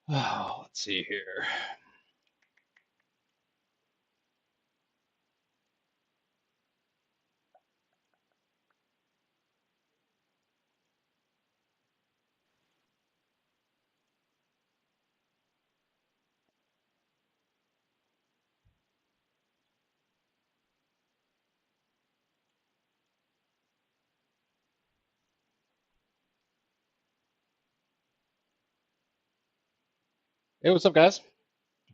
Oh, let's see here. Hey, what's up, guys?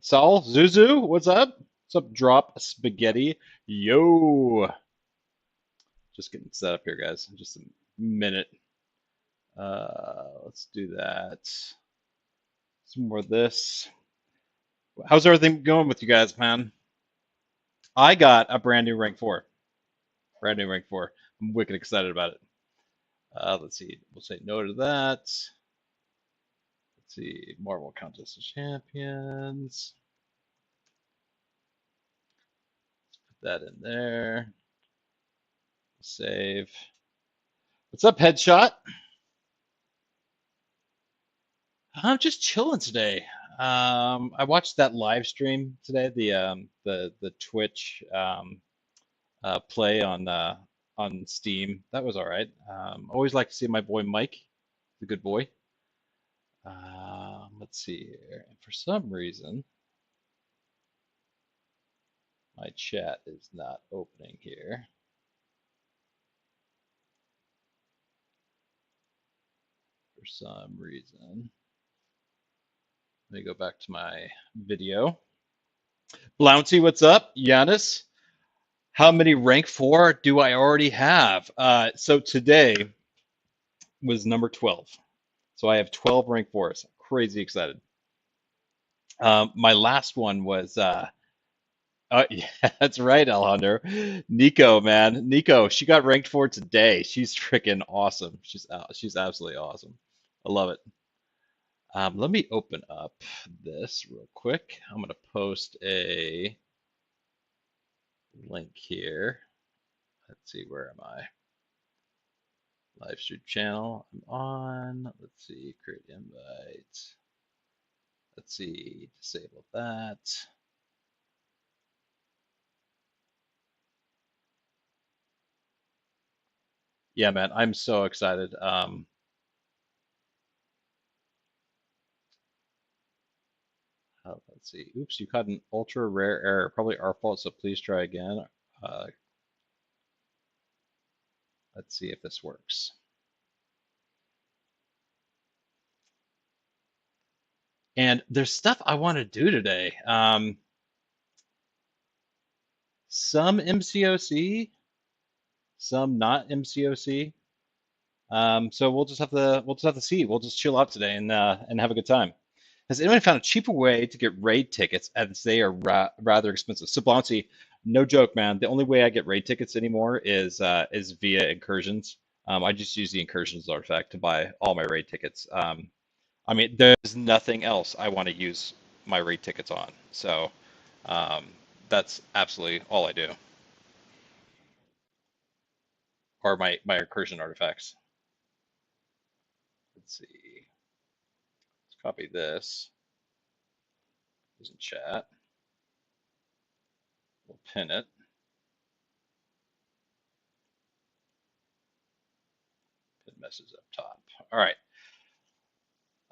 Saul, Zuzu, what's up? What's up, Drop Spaghetti? Yo, just getting set up here, guys. Just a minute. Let's do that. Some more of this. How's everything going with you guys, man? I got a brand new rank four. Brand new rank four. I'm wicked excited about it. Let's see. We'll say no to that. Let's see. Marvel Contest of Champions. Put that in there. Save. What's up, Headshot? I'm just chilling today. I watched that live stream today, the Twitch play on Steam. That was all right. Always like to see my boy Mike, the good boy. Let's see here. For some reason, my chat is not opening here. For some reason, let me go back to my video. Blouncy, what's up? Giannis, how many rank four do I already have? So today was number 12. So I have 12 rank fours. Crazy excited. My last one was, yeah, that's right, Alejandro. Nico, man. Nico, she got ranked four today. She's freaking awesome. She's absolutely awesome. I love it. Let me open up this real quick. I'm going to post a link here. Let's see, where am I? Live stream channel. I'm on. Let's see, create invite. Let's see, disable that. Yeah, man, I'm so excited. Let's see. Oops, you caught an ultra rare error. Probably our fault, so please try again. Uh, let's see if this works. And there's stuff I want to do today. Some MCOC, some not MCOC. So we'll just have to see. We'll just chill out today and have a good time. Has anyone found a cheaper way to get raid tickets as they are rather expensive? So Bouncy, no joke, man. The only way I get raid tickets anymore is via incursions. I just use the incursions artifact to buy all my raid tickets. I mean, there's nothing else I want to use my raid tickets on. So um, that's absolutely all I do, or my incursion artifacts. Let's see. Let's copy this. Use in chat. We'll pin it. Pin message up top. All right.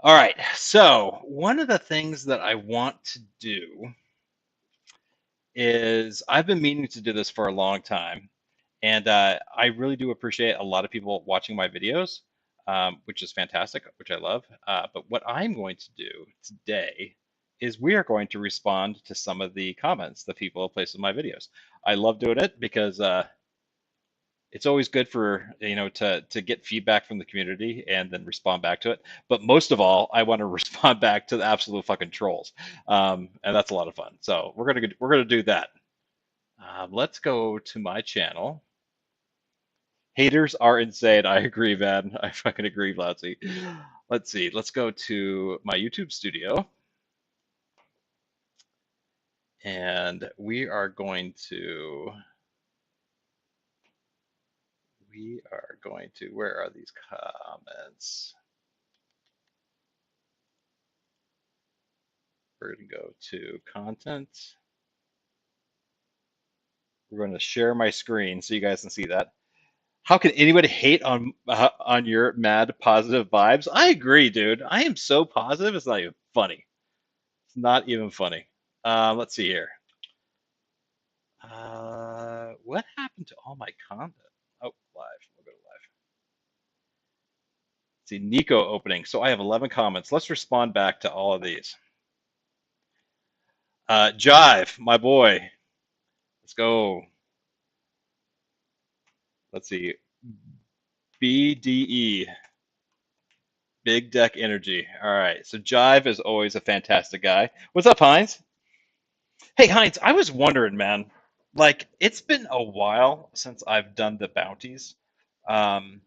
All right. So one of the things that I want to do is I've been meaning to do this for a long time, and I really do appreciate a lot of people watching my videos, which is fantastic, which I love. But what I'm going to do today is we are going to respond to some of the comments that people have placed in my videos. I love doing it because it's always good for to get feedback from the community and then respond back to it. But most of all, I want to respond back to the absolute fucking trolls, and that's a lot of fun. So we're gonna do that. Let's go to my channel. Haters are insane. I agree, man. I fucking agree, Blatzy. Let's see. Let's go to my YouTube studio, and we are going to. Where are these comments? We're going to go to content. We're going to share my screen so you guys can see that. How can anybody hate on your mad positive vibes? I agree, dude. I am so positive. It's not even funny. It's not even funny. Let's see here. What happened to all my content? Oh, live. We'll go to live. See, Nico opening. So I have 11 comments. Let's respond back to all of these. Jive, my boy. Let's go. Let's see. BDE, Big Deck Energy. All right. So Jive is always a fantastic guy. What's up, Heinz? Hey, Heinz, I was wondering, man, like it's been a while since I've done the bounties. Um,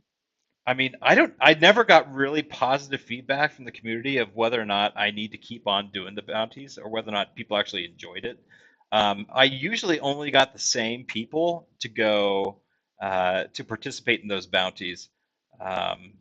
I mean, I never got really positive feedback from the community of whether or not I need to keep on doing the bounties or whether or not people actually enjoyed it. I usually only got the same people to go to participate in those bounties. Um,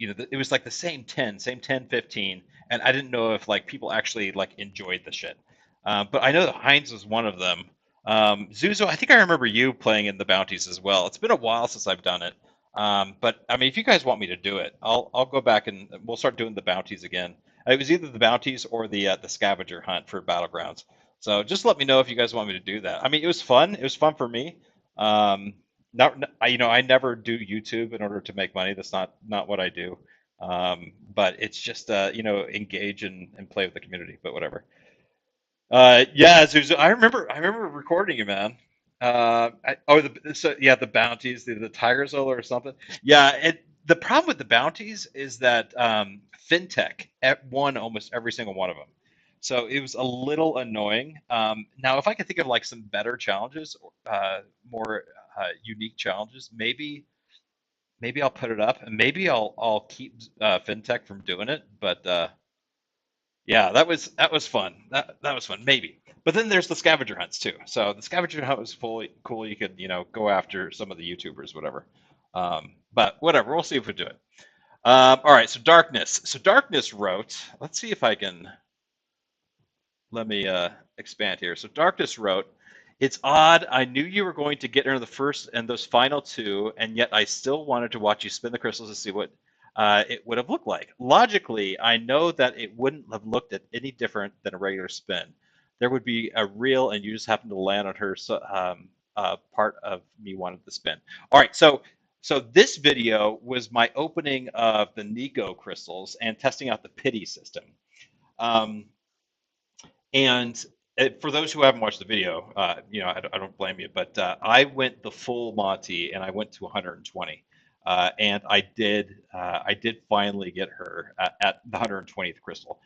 it was like the same 10, 15, and I didn't know if like people actually like enjoyed the shit. But I know that Heinz was one of them. Zuzo, I think I remember you playing in the bounties as well. It's been a while since I've done it. But I mean, if you guys want me to do it, I'll go back and we'll start doing the bounties again. It was either the bounties or the scavenger hunt for Battlegrounds. So just let me know if you guys want me to do that. I mean, it was fun. It was fun for me. Um, I never do YouTube in order to make money. That's not what I do. But it's just engage and play with the community. But whatever. Yeah, Zuzu, I remember recording you, man. The bounties, the Tiger Soul or something. Yeah, the problem with the bounties is that FinTech won almost every single one of them. So it was a little annoying. Now, if I could think of like some better challenges, more unique challenges, maybe I'll put it up, and maybe I'll keep FinTech from doing it. But yeah, that was fun. That was fun, maybe. But then there's the scavenger hunts too. So the scavenger hunt was fully cool. You could, go after some of the YouTubers, whatever. But whatever, we'll see if we do it. All right, so Darkness. So Darkness wrote, let's see if I can let me expand here. So Darkness wrote, "It's odd. I knew you were going to get into the first and those final two, and yet I still wanted to watch you spin the crystals to see what it would have looked like. Logically, I know that it wouldn't have looked at any different than a regular spin. There would be a reel, and you just happened to land on her. So, part of me wanted to spin. All right, so this video was my opening of the Nico crystals and testing out the pity system. Um, and for those who haven't watched the video, I don't blame you, but I went the full Monty and I went to 120, and I did finally get her at the 120th crystal.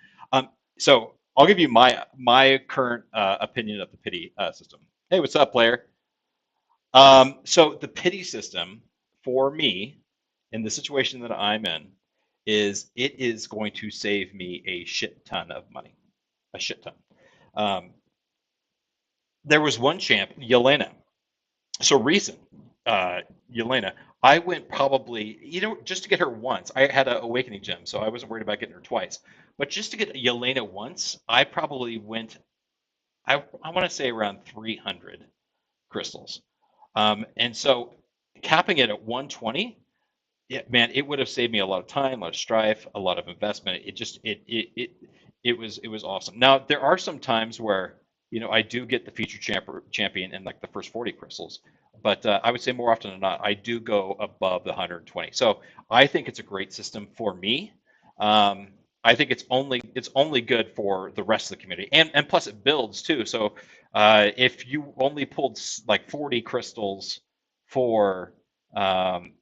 So I'll give you my current opinion of the pity system. Hey, what's up, player? So the pity system for me in the situation that I'm in is it is going to save me a shit ton of money, a shit ton. Um, there was one champ, Yelena. So recent, Yelena, I went probably, just to get her once. I had an awakening gem, so I wasn't worried about getting her twice. But just to get Yelena once, I probably went, I want to say around 300 crystals. And so capping it at 120, yeah, man, it would have saved me a lot of time, a lot of strife, a lot of investment. It was awesome. Now there are some times where I do get the feature champion in like the first 40 crystals, but I would say more often than not I do go above the 120. So I think it's a great system for me. Um, I think it's only good for the rest of the community, and plus it builds too. So if you only pulled like 40 crystals for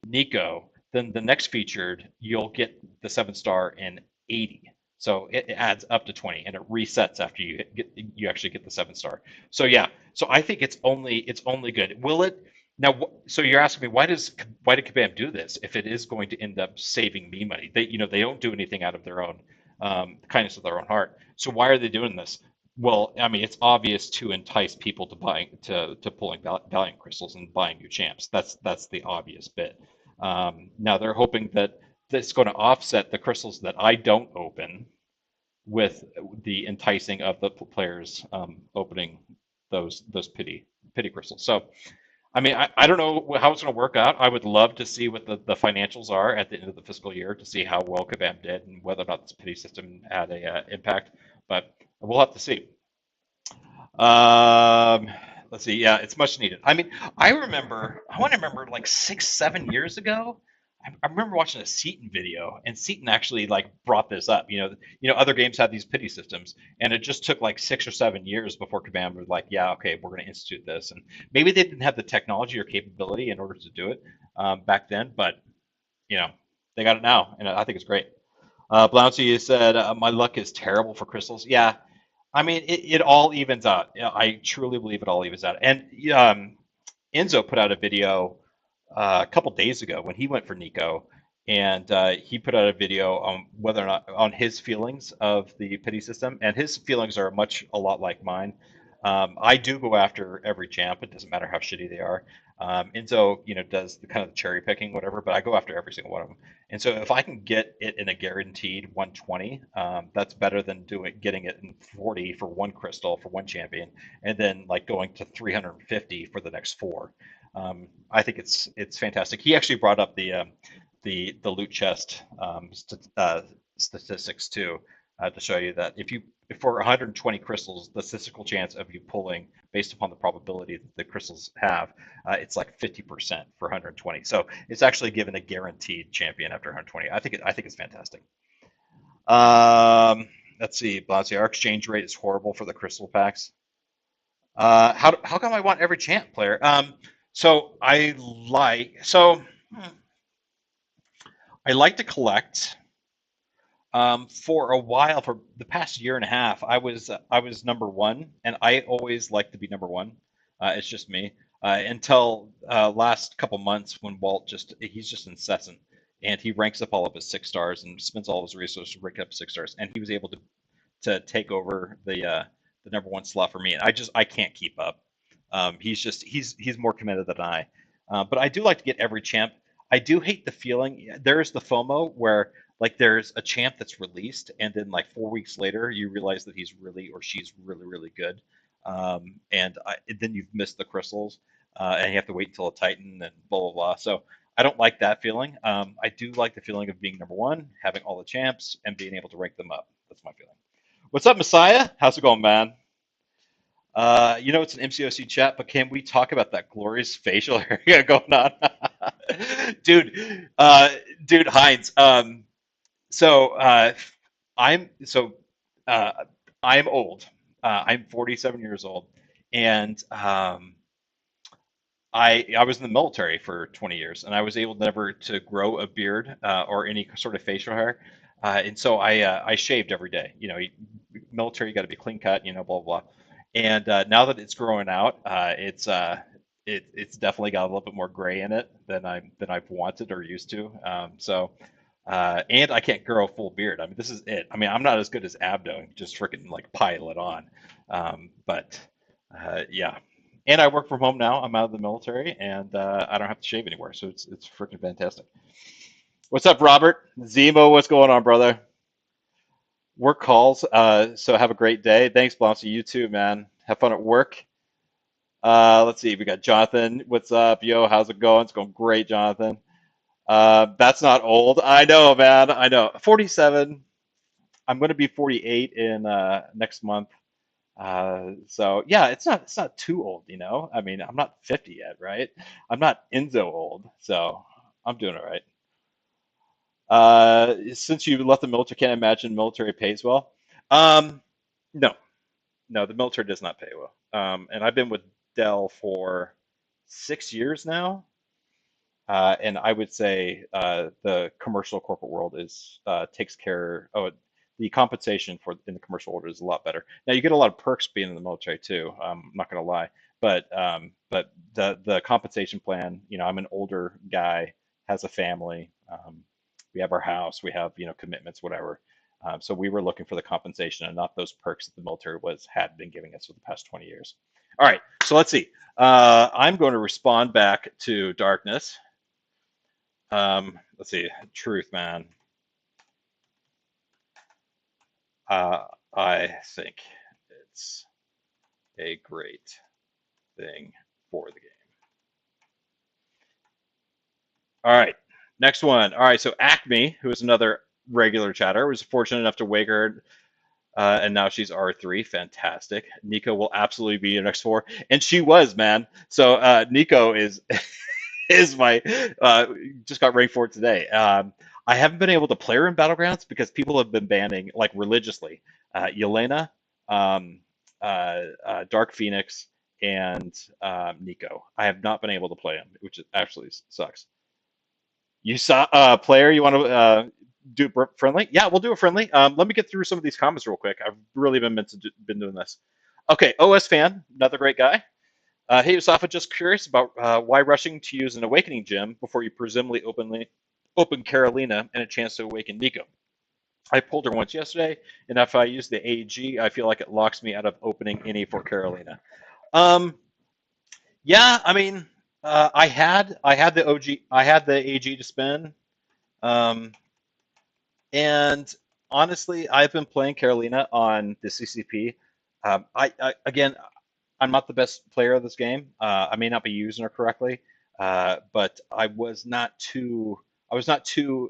Nico, then the next featured, you'll get the 7 star in 80. So it adds up to 20 and it resets after you actually get the 7 star. So yeah, so I think it's only good. Will it now? So you're asking me why did Kabam do this if it is going to end up saving me money? They don't do anything out of their own kindness of their own heart. So why are they doing this? Well, I mean, it's obvious to entice people to pulling Valiant crystals and buying new champs. That's the obvious bit. Now they're hoping that that's going to offset the crystals that I don't open, with the enticing of the players opening those pity crystals. So I mean, I don't know how it's going to work out. I would love to see what the financials are at the end of the fiscal year to see how well Kabam did and whether or not this pity system had a impact. But we'll have to see. Um, let's see. Yeah, it's much needed. I mean, I want to remember like 6, 7 years ago. I remember watching a Seaton video, and Seaton actually like brought this up. Other games had these pity systems, and it just took like 6 or 7 years before Kabam was like, yeah, okay, we're going to institute this. And maybe they didn't have the technology or capability in order to do it back then, but you know, they got it now, and I think it's great. Blouncy said, my luck is terrible for crystals. Yeah, I mean, it all evens out. Yeah, I truly believe it all evens out. And Enzo put out a video a couple days ago when he went for Nico, and he put out a video on whether or not on his feelings of the pity system, and his feelings are a lot like mine. I do go after every champ. It doesn't matter how shitty they are. Enzo, does the kind of cherry picking, whatever, but I go after every single one of them. And so if I can get it in a guaranteed 120, that's better than getting it in 40 for one crystal for one champion, and then like going to 350 for the next four. I think it's fantastic. He actually brought up the loot chest statistics too, to show you that if for 120 crystals, the statistical chance of you pulling based upon the probability that the crystals have, it's like 50% for 120. So it's actually given a guaranteed champion after 120. I think it's fantastic. Let's see, Blasey, our exchange rate is horrible for the crystal packs. How come I want every champ player? So I like so I like to collect. For a while, for the past year and a half, I was number one, and I always like to be number one. It's just me. Until last couple months when he's just incessant, and he ranks up all of his 6 stars and spends all of his resources to rank up 6 stars, and he was able to take over the number one slot for me, and I can't keep up. He's more committed than I. But I do like to get every champ. I do hate the feeling. There's the FOMO where like there's a champ that's released, and then like 4 weeks later you realize that he's really or she's really really good, and then you've missed the crystals, and you have to wait until a Titan and blah blah blah. So I don't like that feeling. I do like the feeling of being number one, having all the champs, and being able to rank them up. That's my feeling. What's up, Messiah? How's it going, man? It's an MCOC chat, but can we talk about that glorious facial area going on? dude, dude, Heinz. So I'm so uh, I'm old. I'm 47 years old, and I was in the military for 20 years, and I was able never to grow a beard or any sort of facial hair, and so I shaved every day. Military, you got to be clean cut, blah blah. And now that it's growing out, it's definitely got a little bit more gray in it than I've wanted or used to. And I can't grow a full beard. I mean, this is it. I mean, I'm not as good as Abdo, just freaking like pile it on. But yeah. And I work from home now. I'm out of the military, and I don't have to shave anymore. So it's freaking fantastic. What's up, Robert? Zemo, what's going on, brother? Work calls. So have a great day. Thanks, Blomsy. You too, man. Have fun at work. Let's see. We got Jonathan. What's up, yo? How's it going? It's going great, Jonathan. That's not old. I know, man. I know. 47. I'm going to be 48 in next month. So yeah, it's not too old. I mean, I'm not 50 yet, right? I'm not Enzo old, so I'm doing all right. Since you left the military, can't imagine military pays well. Um, no, no, the military does not pay well. And I've been with Dell for 6 years now. And I would say the commercial corporate world takes care. Oh, the compensation for in the commercial world is a lot better. Now you get a lot of perks being in the military too. I'm not going to lie, but the compensation plan. I'm an older guy, has a family. We have our house. We have commitments, whatever. So we were looking for the compensation and not those perks that the military had been giving us for the past 20 years. All right, so let's see. I'm going to respond back to Darkness. Let's see, truth, man. Uh, I think it's a great thing for the game. All right, next one. All right, so Acme, who is another regular chatter, was fortunate enough to wake her, and now she's R3. Fantastic. Nico will absolutely be your next four, and she was, man. So Nico is my just got ranked for it today. I haven't been able to play her in Battlegrounds because people have been banning like religiously Yelena, um, Dark Phoenix, and Nico. I have not been able to play them, which absolutely sucks. You saw player? You want to do friendly? Yeah, we'll do a friendly. Let me get through some of these comments real quick. I've really been doing this. Okay, OS fan, another great guy. Hey, Usafa, just curious about why rushing to use an awakening gem before you presumably open Carolina and a chance to awaken Nico. I pulled her once yesterday, and if I use the AG, I feel like it locks me out of opening any for Carolina. Um, yeah, I mean, I had the OG, I had the AG to spend. Um, And honestly, I've been playing Carolina on the CCP. Again, I'm not the best player of this game. I may not be using her correctly, but I was not too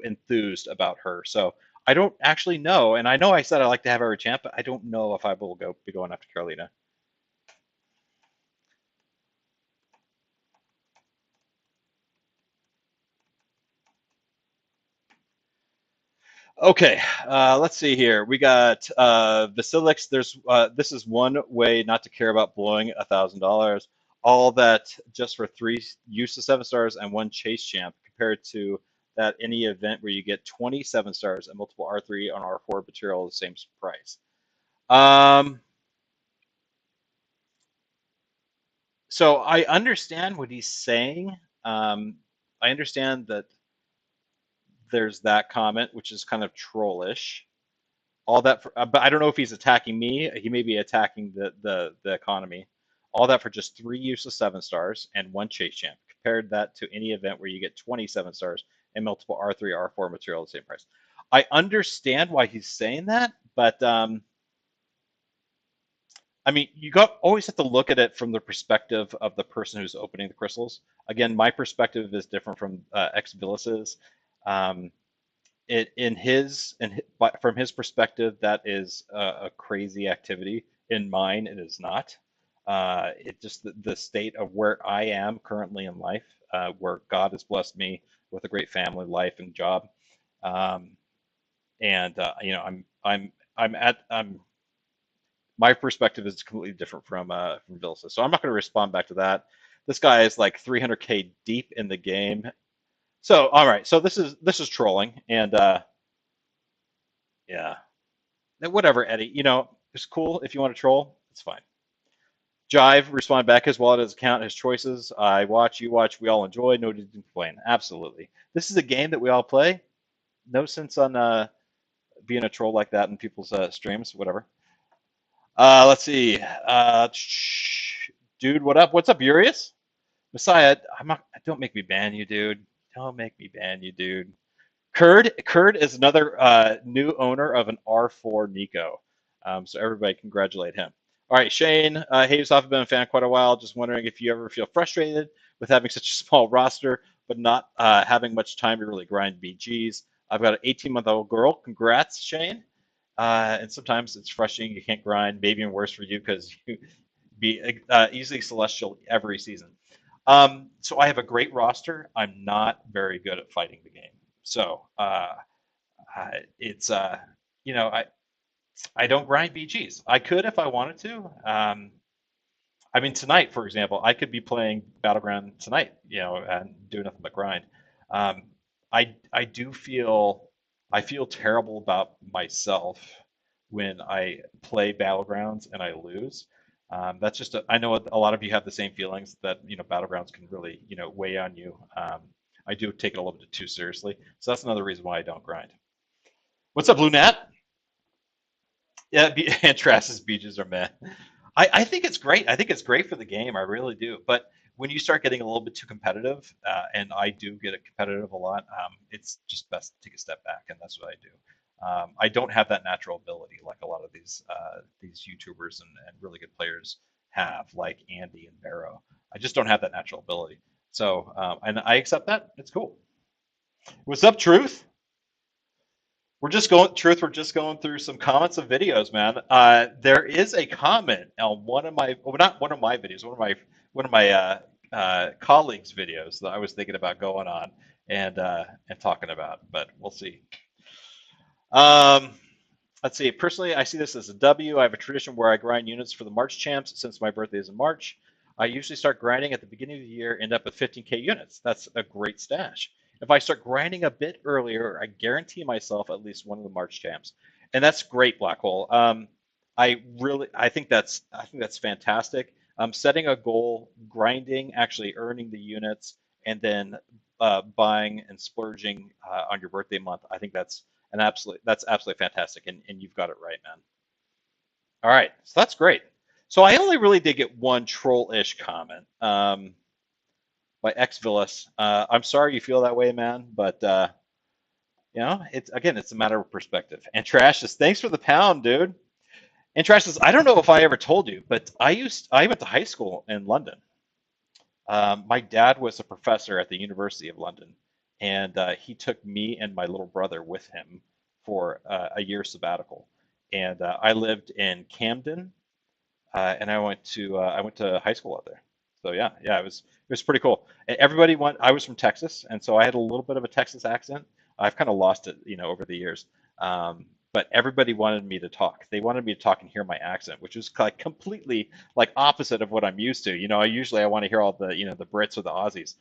enthused about her. So I don't actually know. And I know I said I like to have her a champ, but I don't know if I will be going after Carolina. Okay, let's see here. We got Vasilix. This is one way not to care about blowing $1,000. All that just for three useless 7 stars and one chase champ, compared to that any event where you get 27 stars and multiple R3 on R4 material at the same price. Um, so I understand what he's saying. I understand that there's that comment, which is kind of trollish. All that for, but I don't know if he's attacking me. He may be attacking the economy. All that for just three useless 7 stars and one chase champ. Compared that to any event where you get 27 stars and multiple R3, R4 material at the same price. I understand why he's saying that, but I mean, you got always have to look at it from the perspective of the person who's opening the crystals. Again, my perspective is different from Ex Villas's. Um, from his perspective, that is a crazy activity. In mine, it is not. It just the state of where I am currently in life, where God has blessed me with a great family life and job, um, and I'm at my perspective is completely different from Vilsa. So I'm not going to respond back to that. This guy is like 300K deep in the game. So all right, so this is trolling, and yeah. Whatever, Eddie. It's cool if you want to troll. It's fine. Jive, respond back. His wallet, his account, his choices. I watch, you watch. We all enjoy. No need to complain. Absolutely. This is a game that we all play. No sense on being a troll like that in people's streams. Whatever. Let's see. Dude, what up? What's up, Urius? Messiah, I'm not. Don't make me ban you, dude. Don't make me ban you, dude. Kurd is another new owner of an R4 Nico. So everybody congratulate him. All right, Shane, Hayes, I've been a fan quite a while. Just wondering if you ever feel frustrated with having such a small roster, but not having much time to really grind BGs. I've got an 18-month-old girl. Congrats, Shane. And sometimes it's frustrating. You can't grind. Maybe even worse for you because you be easily celestial every season. So I have a great roster. I'm not very good at fighting the game. So it's I don't grind BGs. I could if I wanted to. I mean tonight, for example, I could be playing Battleground tonight, and do nothing but grind. Um, I do feel terrible about myself when I play Battlegrounds and I lose. That's just I know a lot of you have the same feelings that Battlegrounds can really weigh on you. I do take it a little bit too seriously, so that's another reason why I don't grind. What's up, Blue Nat? Yeah, and Trass's beaches are meh. I think it's great. I think it's great for the game. I really do. But when you start getting a little bit too competitive, and I do get competitive a lot, it's just best to take a step back, and that's what I do. I don't have that natural ability like a lot of these YouTubers and really good players have, like Andy and Barrow. I just don't have that natural ability. So, and I accept that. It's cool. What's up, Truth? We're just going through some comments of videos, man. There is a comment on one of my, well, not one of my videos, one of my colleagues' videos that I was thinking about going on and talking about, but we'll see. Um, let's see. Personally, I see this as a W. I have a tradition where I grind units for the March champs since my birthday is in March. I usually start grinding at the beginning of the year, end up with 15K units. That's a great stash. If I start grinding a bit earlier, I guarantee myself at least one of the March champs, and that's great, Black Hole. I think that's fantastic. Setting a goal, grinding, actually earning the units, and then buying and splurging on your birthday month. I think that's absolutely fantastic, and you've got it right, man. All right, so that's great. So I only really did get one troll-ish comment by X Villas. I'm sorry you feel that way, man, but it's a matter of perspective. And Trash says, thanks for the pound, dude. And Trash says, I don't know if I ever told you, but I went to high school in London. My dad was a professor at the University of London, and he took me and my little brother with him for a year sabbatical. And I lived in Camden, and I went to high school out there. So yeah, it was pretty cool. And everybody went. I was from Texas, and so I had a little bit of a Texas accent. I've kind of lost it, over the years. But everybody wanted me to talk. They wanted me to talk and hear my accent, which was like completely like opposite of what I'm used to. I want to hear all the Brits or the Aussies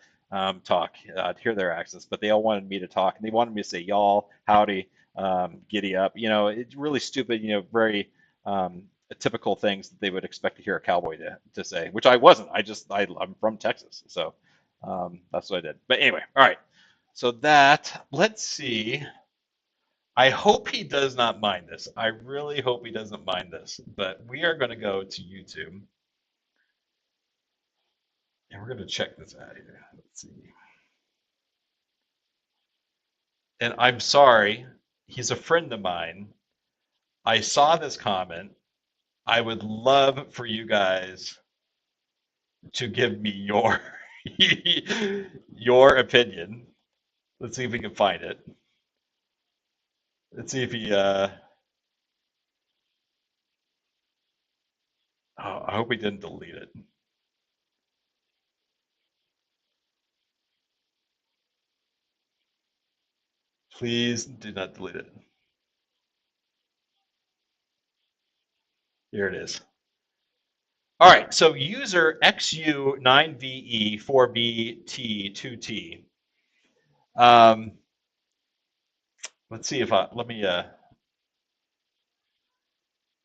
talk, to hear their accents, but they all wanted me to talk, and they wanted me to say y'all, howdy, giddy up. It's really stupid. Very typical things that they would expect to hear a cowboy to say, which I wasn't. I'm from Texas, so that's what I did. But anyway, all right. So let's see. I hope he does not mind this. I really hope he doesn't mind this. But we are going to go to YouTube and we're going to check this out here. Let's see. And I'm sorry, he's a friend of mine. I saw this comment. I would love for you guys to give me your your opinion. Let's see if we can find it. Let's see if he oh, I hope he didn't delete it. Please do not delete it. Here it is. All right, so user XU9VE4BT2T. Um, let's see if let me,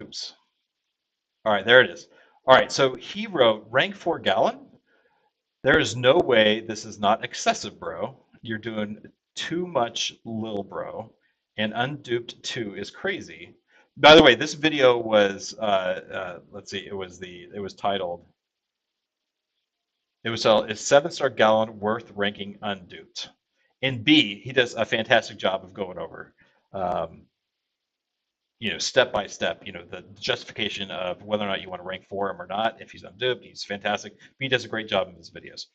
oops. All right, there it is. All right, so he wrote rank 4 gallon. There is no way this is not excessive, bro. You're doing too much, lil bro. And unduped 2 is crazy. By the way, this video was, let's see, it was titled, it was a 7-star gallon worth ranking unduped. And B, he does a fantastic job of going over, um, step by step, the justification of whether or not you want to rank for him or not. If he's unduped, he's fantastic. But he does a great job in his videos.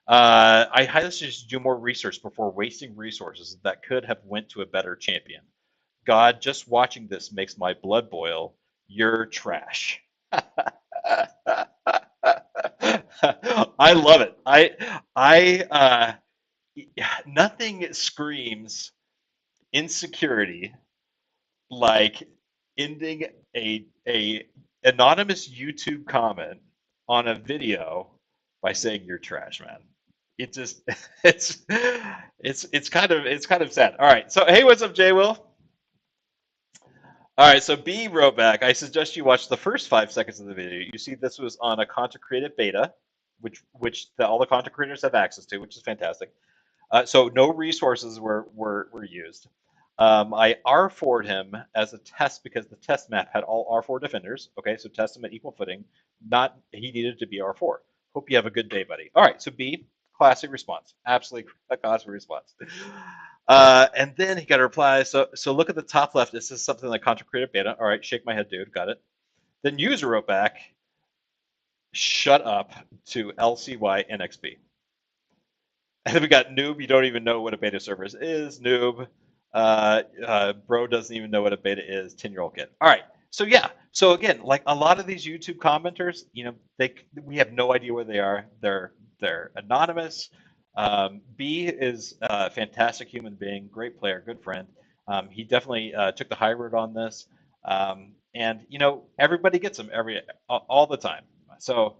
I highly suggest you do more research before wasting resources that could have went to a better champion. God, just watching this makes my blood boil. You're trash. I love it. Nothing screams insecurity like ending a anonymous YouTube comment on a video by saying you're trash, man. It just it's it's kind of sad. All right, so hey, what's up, Jay Will? All right, so B wrote back. I suggest you watch the first 5 seconds of the video. You see, this was on a content created beta, which all the content creators have access to, which is fantastic. So no resources were used. I R4'd him as a test because the test map had all R4 defenders. Okay, so test him at equal footing. Not he needed to be R4. Hope you have a good day, buddy. All right, so B, classic response. Absolutely a classic response. And then he got a reply. So look at the top left. This is something like content creator beta. All right, shake my head, dude. Got it. Then user wrote back, shut up to LCY NXP. And then we got noob. You don't even know what a beta server is. Noob. Bro doesn't even know what a beta is. 10-year-old kid. All right. So yeah. So again, like a lot of these YouTube commenters, we have no idea where they are. They're anonymous. B is a fantastic human being, great player, good friend. He definitely took the high road on this, and everybody gets them all the time. So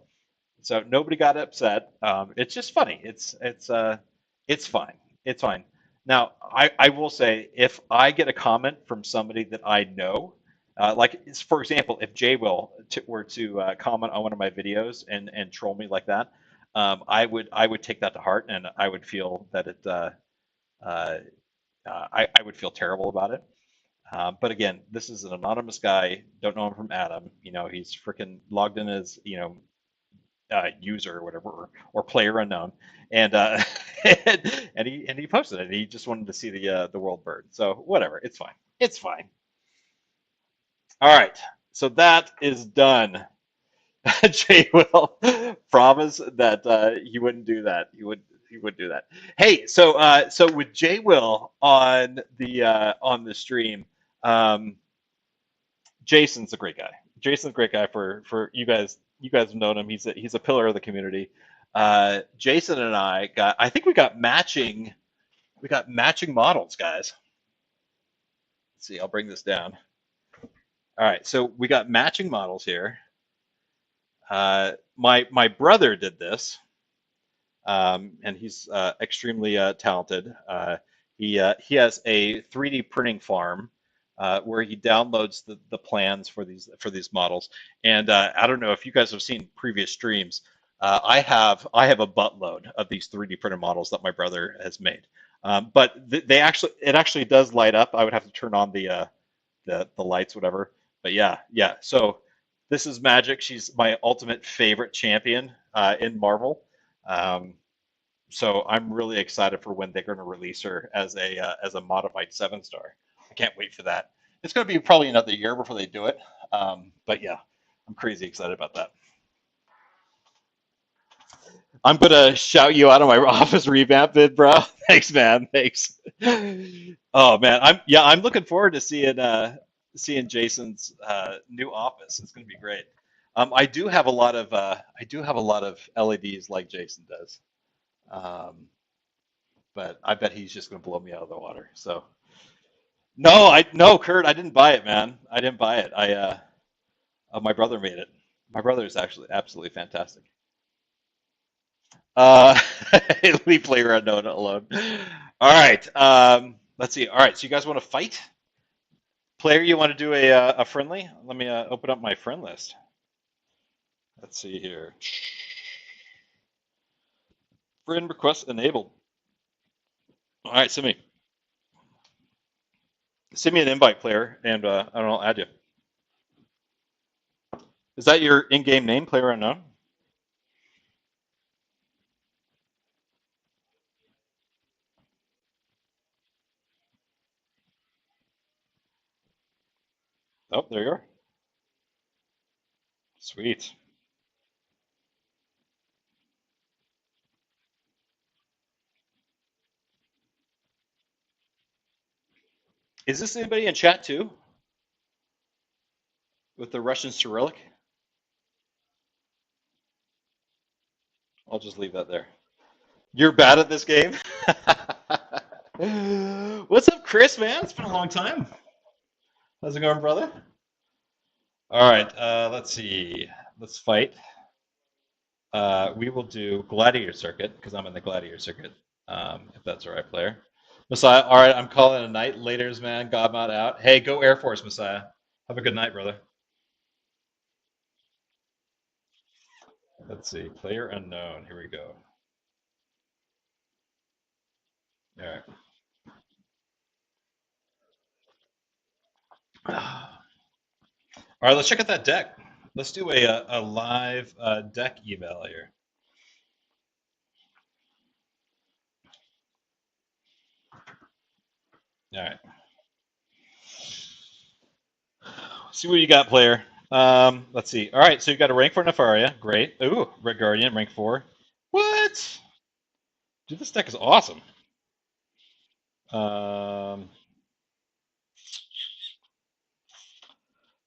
nobody got upset. It's just funny. It's fine. It's fine. Now I will say if I get a comment from somebody that I know, like for example, if Jay Will were to comment on one of my videos and troll me like that, I would take that to heart and I would feel that uh, I would feel terrible about it. But again, this is an anonymous guy. Don't know him from Adam. He's freaking logged in as user or whatever, or player unknown, and and he posted it. He just wanted to see the world bird. So whatever, it's fine. It's fine. All right, so that is done. Jay will promise that he wouldn't do that. He would do that. Hey, so with Jay Will on the stream, um, Jason's a great guy. Jason's a great guy for you guys. You guys have known him. He's a pillar of the community. Jason and I think we got matching models, guys. Let's see. I'll bring this down. All right. So we got matching models here. My brother did this, and he's extremely talented. He has a 3D printing farm where he downloads the plans for these models. And I don't know if you guys have seen previous streams. I have a buttload of these 3D printed models that my brother has made. But it actually does light up. I would have to turn on the lights, whatever. But yeah. So this is Magic. She's my ultimate favorite champion in Marvel. Um, so I'm really excited for when they're going to release her as a modified 7-star. I can't wait for that. It's going to be probably another year before they do it. But yeah, I'm crazy excited about that. I'm going to shout you out on my office revamp bid, bro. Thanks, man. Thanks. Oh man, I'm looking forward to seeing Jason's new office. It's going to be great. I do have a lot of LEDs like Jason does. Um, but I bet he's just going to blow me out of the water. So no, Kurt, I didn't buy it, man. I didn't buy it. My brother made it. My brother is actually absolutely fantastic. Uh, leave player unknown alone. All right. Let's see. All right. So you guys want to fight? Player, you want to do a friendly? Let me open up my friend list. Let's see here. Friend request enabled. All right, send me an invite, player, and I don't know, I'll add you. Is that your in-game name, player unknown? Oh, there you are. Sweet. Is this anybody in chat too? With the Russian Cyrillic? I'll just leave that there. You're bad at this game? What's up, Chris, man? It's been a long time. How's it going, brother? All right, let's see. Let's fight. We will do Gladiator Circuit, because I'm in the Gladiator Circuit, if that's all right, player. Messiah, all right, I'm calling it a night. Laters, man. Godmod out. Hey, go Air Force, Messiah. Have a good night, brother. Let's see. Player unknown. Here we go. All right. All right, let's check out that deck. Let's do a live deck eval here. All right. See what you got, player. Let's see. All right, so you got a rank for Nefaria. Great. Ooh, Red Guardian, rank 4. What? Dude, this deck is awesome. Um,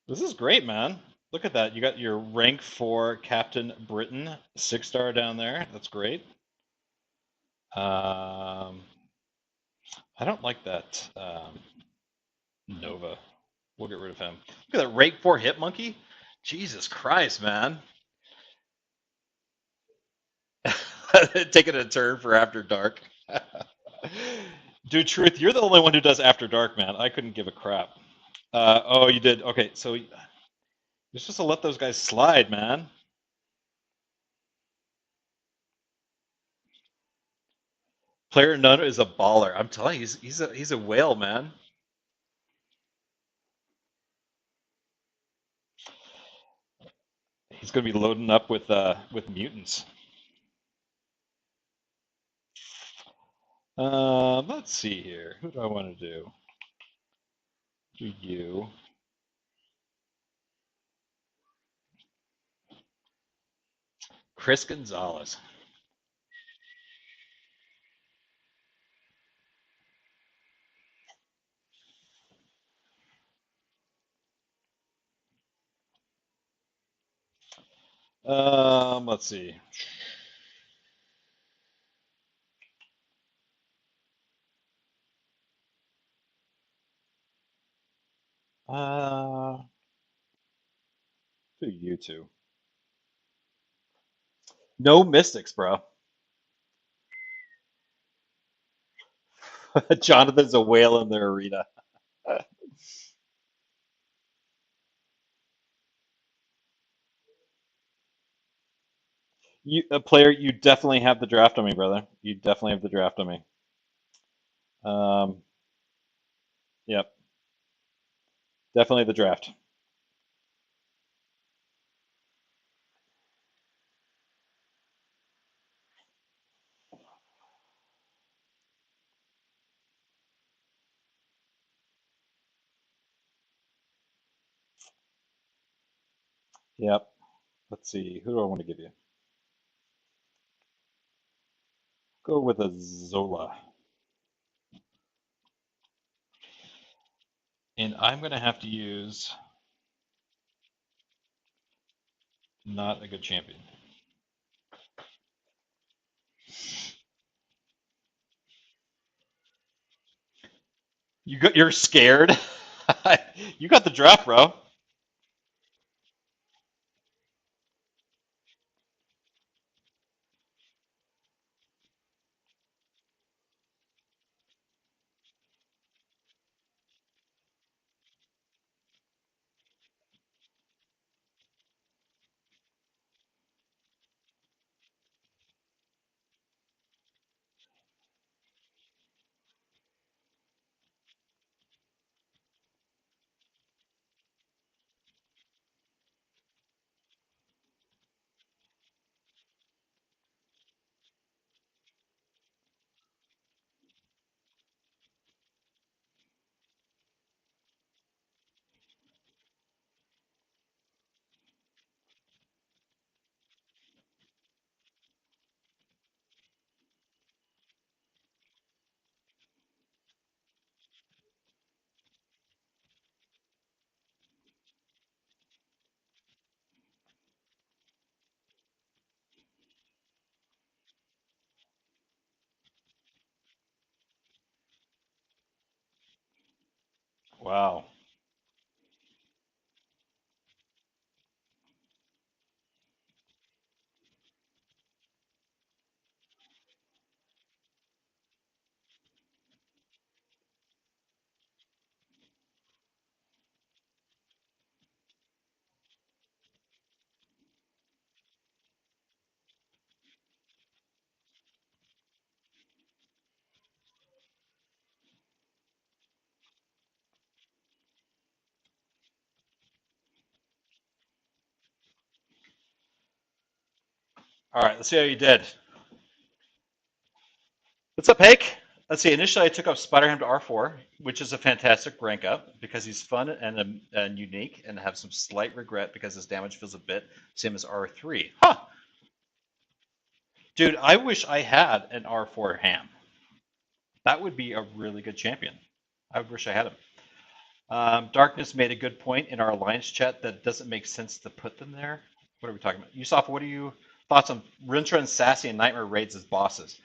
this is great, man. Look at that. You got your rank 4 Captain Britain 6-star down there. That's great. I don't like that Nova. We'll get rid of him. Look at that rank 4 Hit Monkey. Jesus Christ, man. Taking a turn for After Dark. Dude, Truth, you're the only one who does After Dark, man. I couldn't give a crap. Oh, you did? Okay, so you're supposed to let those guys slide, man. Player None is a baller. I'm telling you, he's a whale, man. He's gonna be loading up with mutants. Let's see here. Who do I want to do? Do you? Chris Gonzalez. Let's see. Uh, do you two? No mystics, bro. Jonathan's a whale in their arena. You, a player, you definitely have the draft on me, brother. You definitely have the draft on me. Um, yep, definitely the draft. Yep. Let's see. Who do I want to give you? Go with a Zola. And I'm going to have to use not a good champion. You're scared. You got the draft, bro. Wow. All right, let's see how you did. What's up, Hake? Let's see. Initially, I took up Spider-Ham to R4, which is a fantastic rank up because he's fun and unique, and have some slight regret because his damage feels a bit same as R3. Huh, dude, I wish I had an R4 ham. That would be a really good champion. I wish I had him. Darkness made a good point in our alliance chat that it doesn't make sense to put them there. What are we talking about? Yusuf, what are your thoughts on Rintra and Sassy and Nightmare raids as bosses?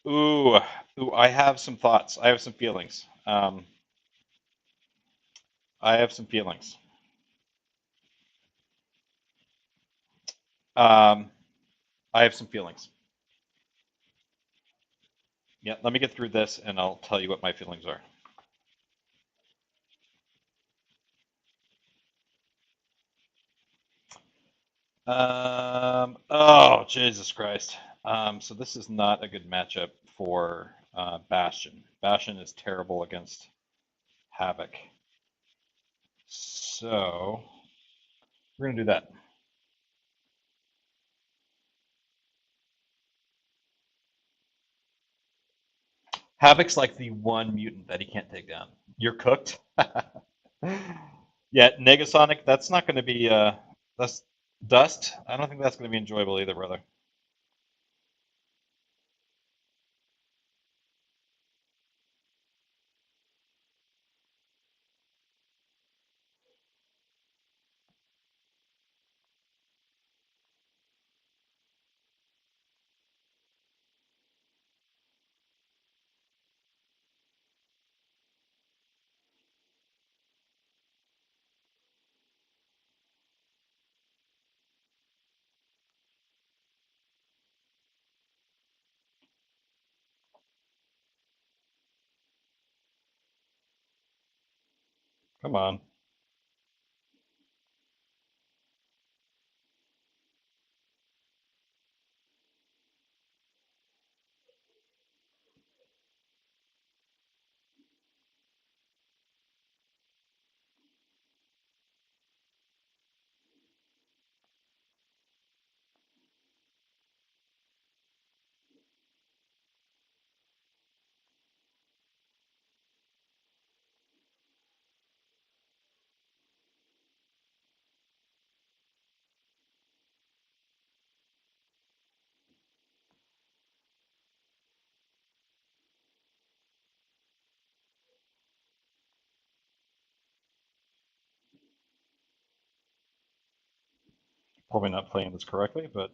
Ooh, ooh, I have some thoughts. I have some feelings. I have some feelings. Um, I have some feelings. Yeah, let me get through this and I'll tell you what my feelings are. Oh, Jesus Christ. So this is not a good matchup for Bastion. Bastion is terrible against Havoc. So we're gonna do that. Havoc's like the one mutant that he can't take down. You're cooked. Yeah, Negasonic, that's not gonna be that's Dust. I don't think that's gonna be enjoyable either, brother. Come on. Probably not playing this correctly, but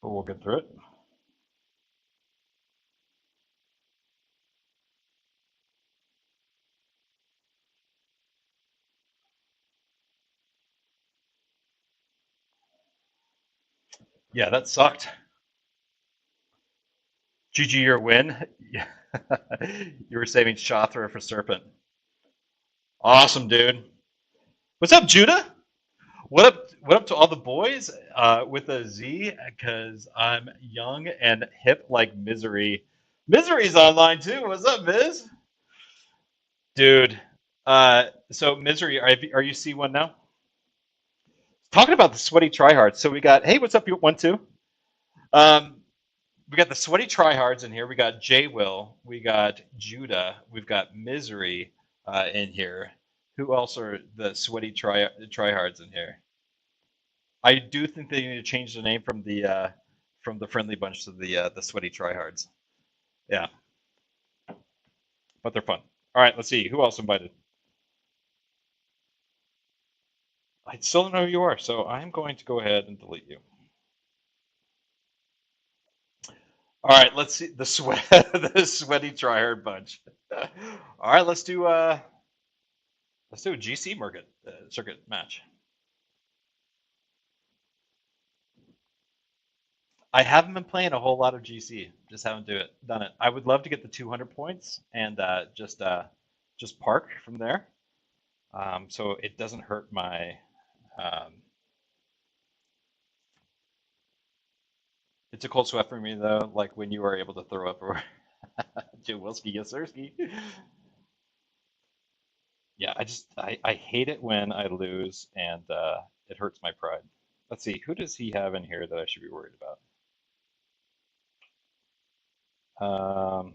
we'll get through it. Yeah, that sucked. GG your win. Yeah. You were saving Shothra for Serpent. Awesome, dude. What's up, Judah? What up? What up to all the boys with a Z? Because I'm young and hip like Misery. Misery's online too. What's up, Miz? Dude. So Misery, are you C1 now? Talking about the sweaty tryhards. So we got. Hey, what's up, you 1-2? Um, we got the sweaty tryhards in here. We got J Will. We got Judah. We've got Misery in here. Who else are the sweaty tryhards in here? I do think they need to change the name from the friendly bunch to the sweaty tryhards. Yeah, but they're fun. All right, let's see who else invited. I still don't know who you are, so I'm going to go ahead and delete you. All right, let's see the sweat the sweaty tryhard bunch. All right, let's do a GC circuit match. I haven't been playing a whole lot of GC. Just haven't done it. I would love to get the 200 points and just park from there, so it doesn't hurt my. Um, It's a cold sweat for me though, like when you are able to throw up or Jawilski Yasirski. Yeah, I hate it when I lose and it hurts my pride. Let's see, who does he have in here that I should be worried about?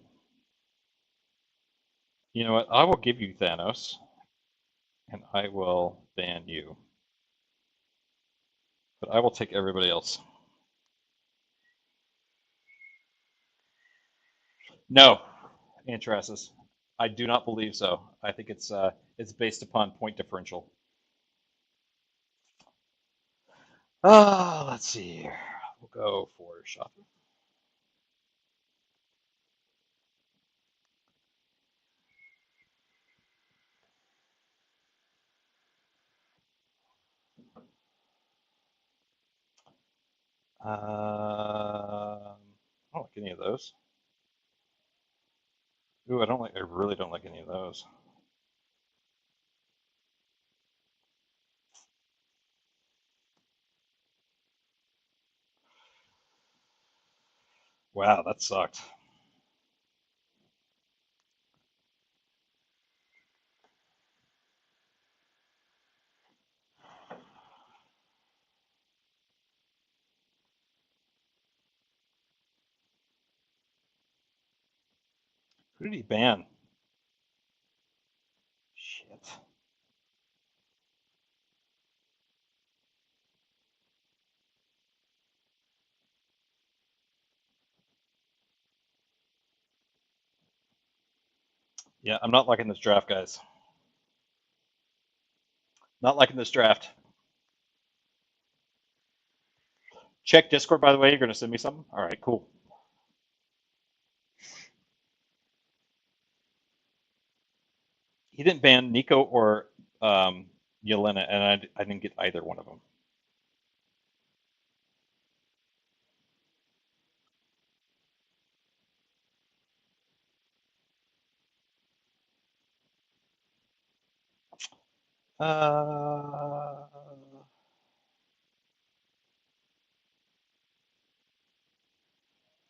You know what? I will give you Thanos, and I will ban you, but I will take everybody else. No, Antrasis. I do not believe so. I think it's based upon point differential. Let's see here. We'll go for Shopper. I don't like any of those. Ooh, I don't like. I really don't like any of those. Wow, that sucked. Who did he ban? Shit. Yeah, I'm not liking this draft, guys. Not liking this draft. Check Discord, by the way. You're going to send me something? All right, cool. He didn't ban Nico or Yelena, and I didn't get either one of them.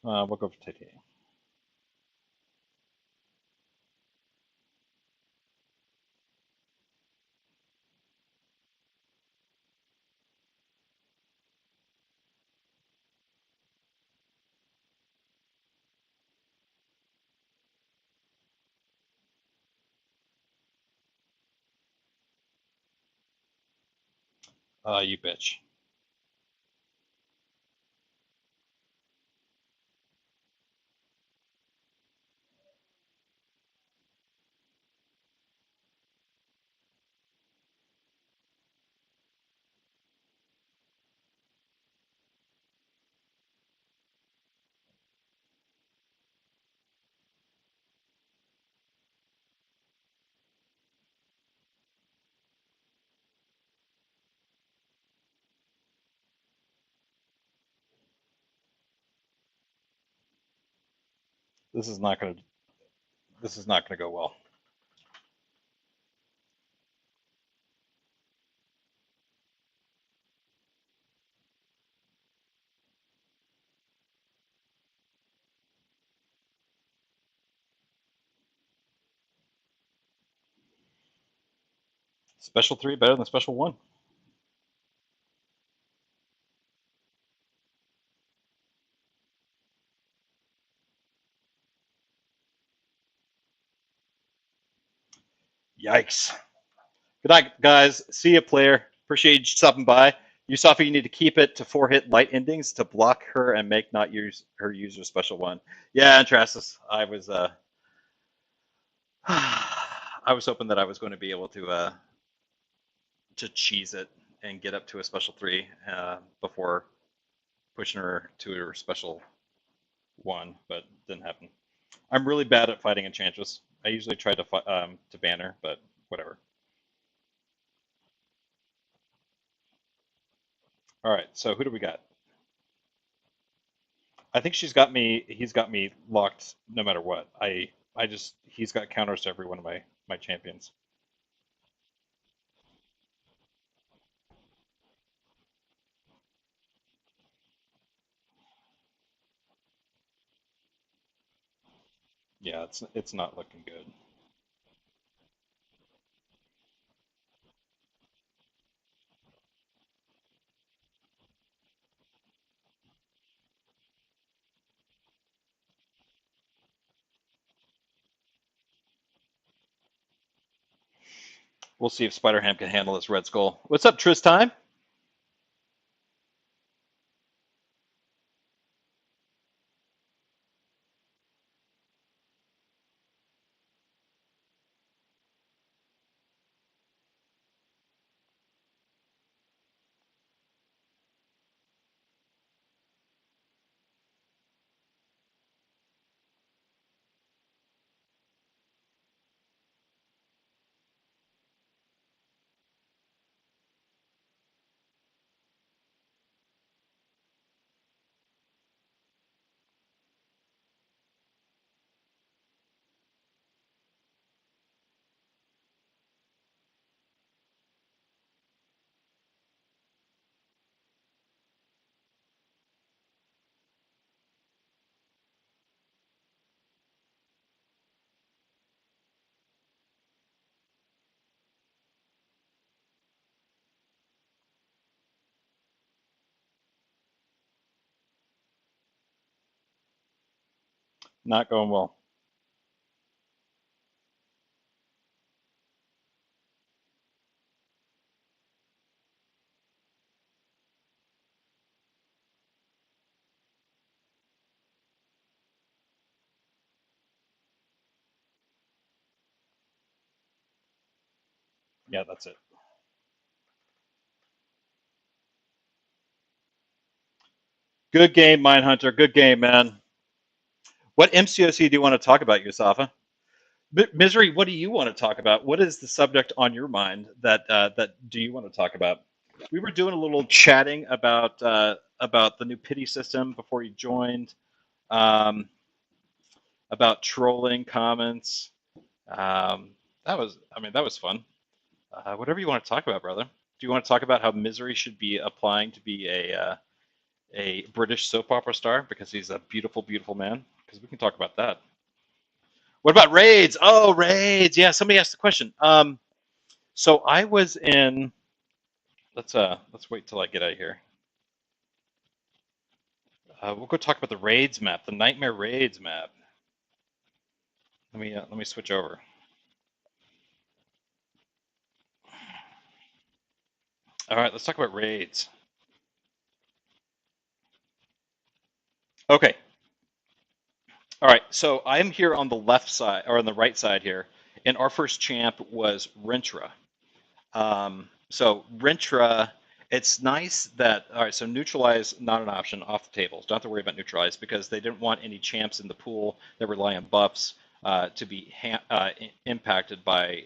Uh, we'll go for Titanium. You bitch. This is not gonna. This is not gonna go well. Special 3 better than special 1. Yikes. Good night, guys. See you, player. Appreciate you stopping by. Yusafi, you need to keep it to 4-hit light endings to block her and make not use her user special 1. Yeah, Antrasis. I was hoping that I was going to be able to cheese it and get up to a special 3 before pushing her to her special 1, but didn't happen. I'm really bad at fighting Enchantress. I usually try to ban her, but whatever. All right, so who do we got? I think she's got me. He's got me locked no matter what. I just he's got counters to every one of my champions. Yeah, it's not looking good. We'll see if Spider Ham can handle this Red Skull. What's up, Tristan? Not going well. Yeah, that's it. Good game, Mindhunter. Good game, man. What MCOC do you want to talk about, Yusafa? Misery, what do you want to talk about? What is the subject on your mind that do you want to talk about? We were doing a little chatting about the new pity system before you joined, um, about trolling comments. Um, that was fun. Whatever you want to talk about, brother. Do you want to talk about how Misery should be applying to be a British soap opera star because he's a beautiful, beautiful man? Because we can talk about that. What about raids? Oh, raids. Yeah, somebody asked the question. So I was in. Let's wait till I get out of here. We'll go talk about the raids map, the nightmare raids map. Let me switch over. All right, let's talk about raids. Okay. All right. So I'm here on the left side or on the right side here, and our first champ was Rentra. So Rentra, it's nice that all right. So neutralize not an option off the tables. Don't have to worry about neutralize because they didn't want any champs in the pool that rely on buffs to be impacted by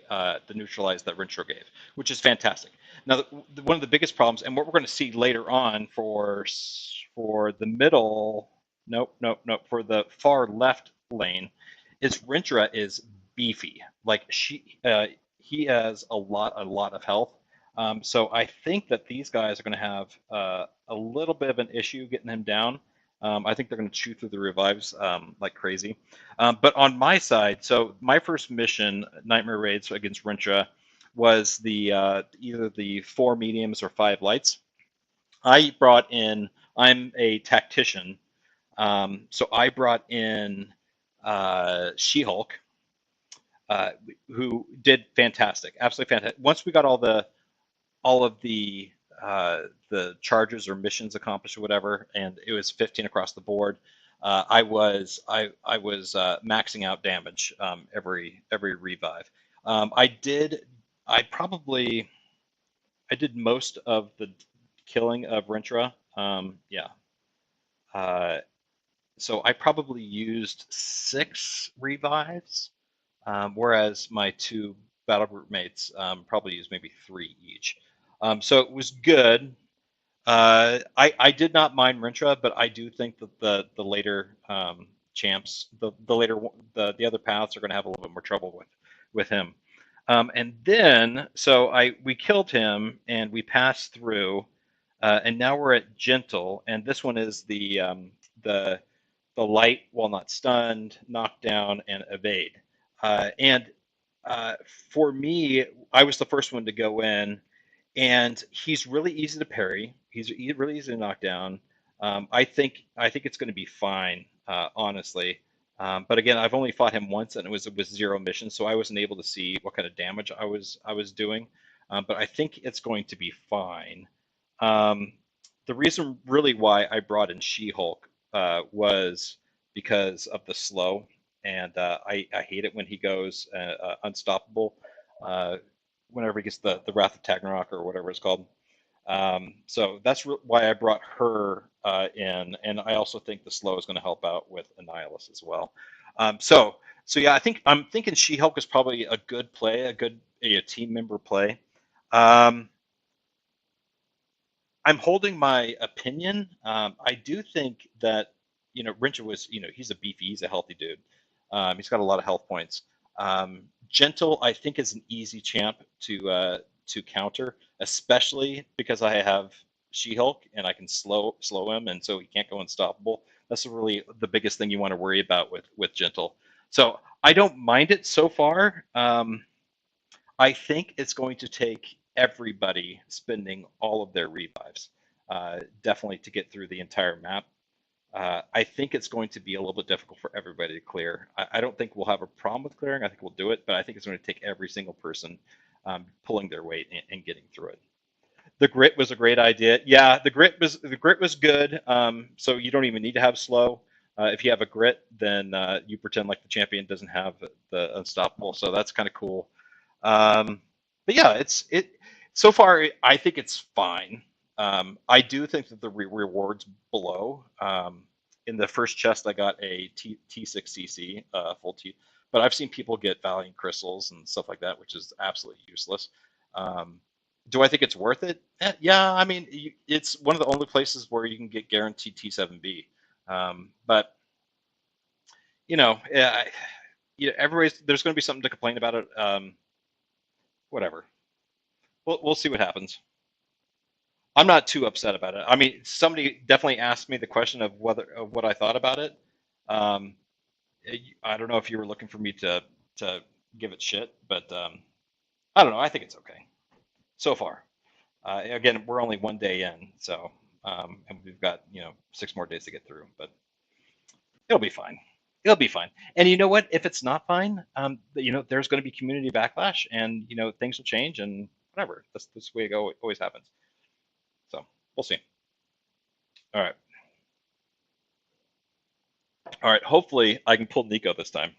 the neutralize that Rentra gave, which is fantastic. Now, one of the biggest problems, and what we're going to see later on for the middle, nope, for the far left lane, is Rentra is beefy. Like he has a lot of health. So I think that these guys are going to have a little bit of an issue getting him down. I think they're going to chew through the revives like crazy. But on my side, so my first mission, Nightmare Raids against Rentra, was the either the 4 mediums or 5 lights. I brought in. I'm a tactician, so I brought in She-Hulk, uh, who did fantastic, absolutely fantastic. Once we got all of the charges or missions accomplished or whatever, and it was 15 across the board. I was maxing out damage every revive. I did I probably I did most of the killing of Rentra. Yeah. Uh, so I probably used 6 revives, whereas my 2 battle group mates probably used maybe 3 each. So it was good. I did not mind Rentra, but I do think that the later champs, the later the other paths are going to have a little bit more trouble with him. And then so I we killed him and we passed through, and now we're at Gentle, and this one is the the light while not stunned, knockdown, and evade. And for me, I was the first one to go in, and he's really easy to parry. He's really easy to knock down. I think it's going to be fine, honestly. But again, I've only fought him once, and it was zero missions, so I wasn't able to see what kind of damage I was doing. But I think it's going to be fine. Um, the reason really why I brought in She-Hulk was because of the slow, and I hate it when he goes unstoppable. Uh, Whenever he gets the Wrath of Tagnarok or whatever it's called. So that's why I brought her in, and I also think the slow is going to help out with Annihilus as well. So yeah, I'm thinking She-Hulk is probably a good play, a good team member play. Um, I'm holding my opinion. I do think that Rincha was he's a beefy, he's a healthy dude. He's got a lot of health points. Gentle, I think, is an easy champ to counter, especially because I have She-Hulk and I can slow him, and so he can't go unstoppable. That's really the biggest thing you want to worry about with Gentle. So I don't mind it so far. I think it's going to take everybody spending all of their revives, definitely to get through the entire map. I think it's going to be a little bit difficult for everybody to clear. I don't think we'll have a problem with clearing. I think we'll do it, but I think it's going to take every single person pulling their weight and getting through it. The grit was a great idea. Yeah, the grit was good. So you don't even need to have slow. If you have a grit, then you pretend like the champion doesn't have the unstoppable. So that's kind of cool. But yeah, it so far. I think it's fine. I do think that the rewards below. In the first chest, I got a T6 CC full T, but I've seen people get Valiant crystals and stuff like that, which is absolutely useless. Um, do I think it's worth it? Yeah, I mean, it's one of the only places where you can get guaranteed T7B. But yeah, everybody's there's going to be something to complain about it. Whatever. We'll see what happens. I'm not too upset about it. I mean, somebody definitely asked me the question of what I thought about it. Um, I don't know if you were looking for me to give it shit, but I don't know. I think it's okay so far. Again, we're only one day in, so and we've got 6 more days to get through, but it'll be fine. It'll be fine. And you know what? If it's not fine, there's going to be community backlash, and things will change, and whatever. That's the way it always happens. So we'll see. All right. All right. Hopefully, I can pull Nico this time,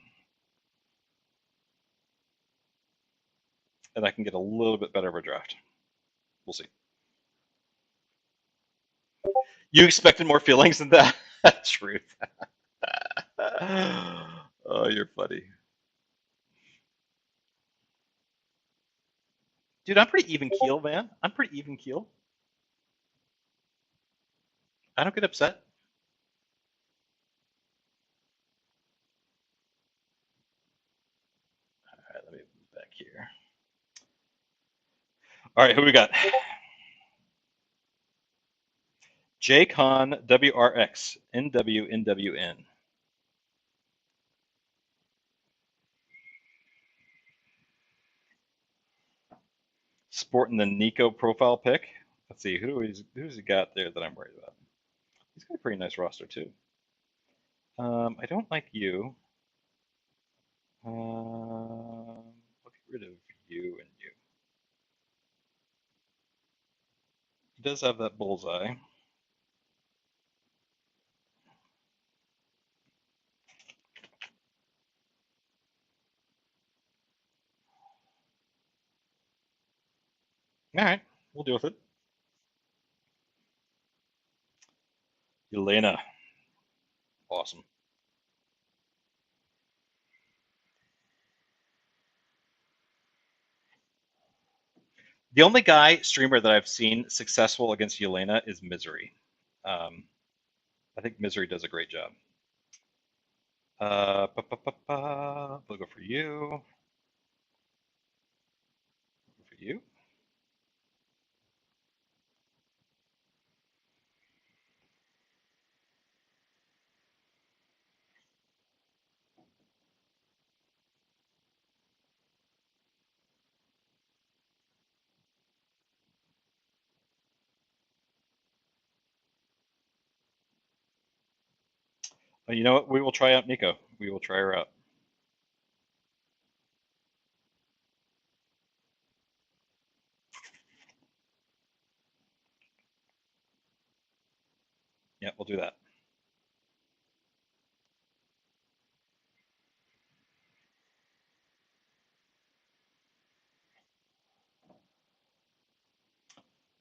and I can get a little bit better of a draft. We'll see. You expected more feelings than that? Truth. Oh, you're funny. Dude, I'm pretty even keel, man. I'm pretty even keel. I don't get upset. All right, let me move back here. All right, who we got? JCon WRX NWNWN. Sporting the Nico profile pick. Let's see, who's he got there that I'm worried about? He's got a pretty nice roster too. I don't like you. I'll get rid of you and you. He does have that bullseye. All right, we'll deal with it. Elena, awesome. The only streamer that I've seen successful against Yelena is Misery. Um, I think Misery does a great job. We'll go for you. Go for you. You know what? We will try out Nico. We will try her out. Yeah, we'll do that.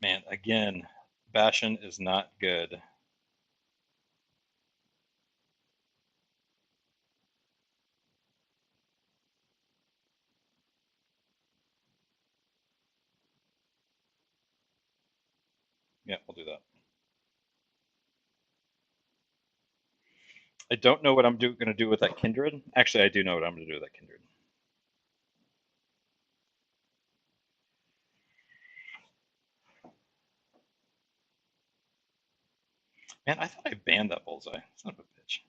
Man, again, Bastion is not good. Yeah, we'll do that. I don't know what I'm going to do with that Kindred. Actually, I do know what I'm going to do with that Kindred. Man, I thought I banned that Bullseye. Son of a bitch.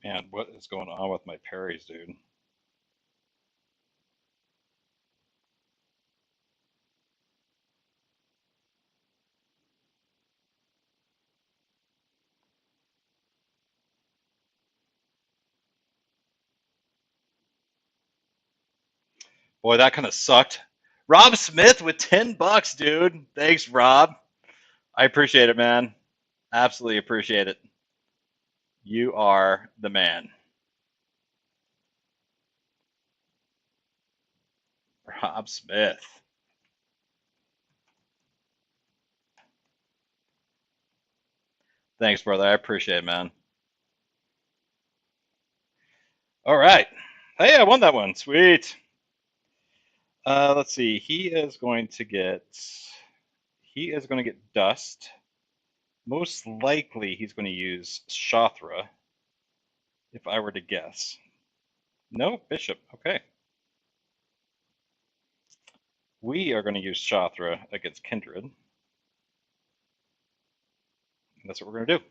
Man, what is going on with my parries, dude? Boy, that kind of sucked. Rob Smith with $10, dude. Thanks, Rob. I appreciate it, man. Absolutely appreciate it. You are the man. Rob Smith. Thanks, brother. I appreciate it, man. All right. Hey, I won that one. Sweet. Let's see. He is going to get Dust. Most likely, he's going to use Shothra, if I were to guess. No, Bishop. Okay. We are going to use Shothra against Kindred. And that's what we're going to do.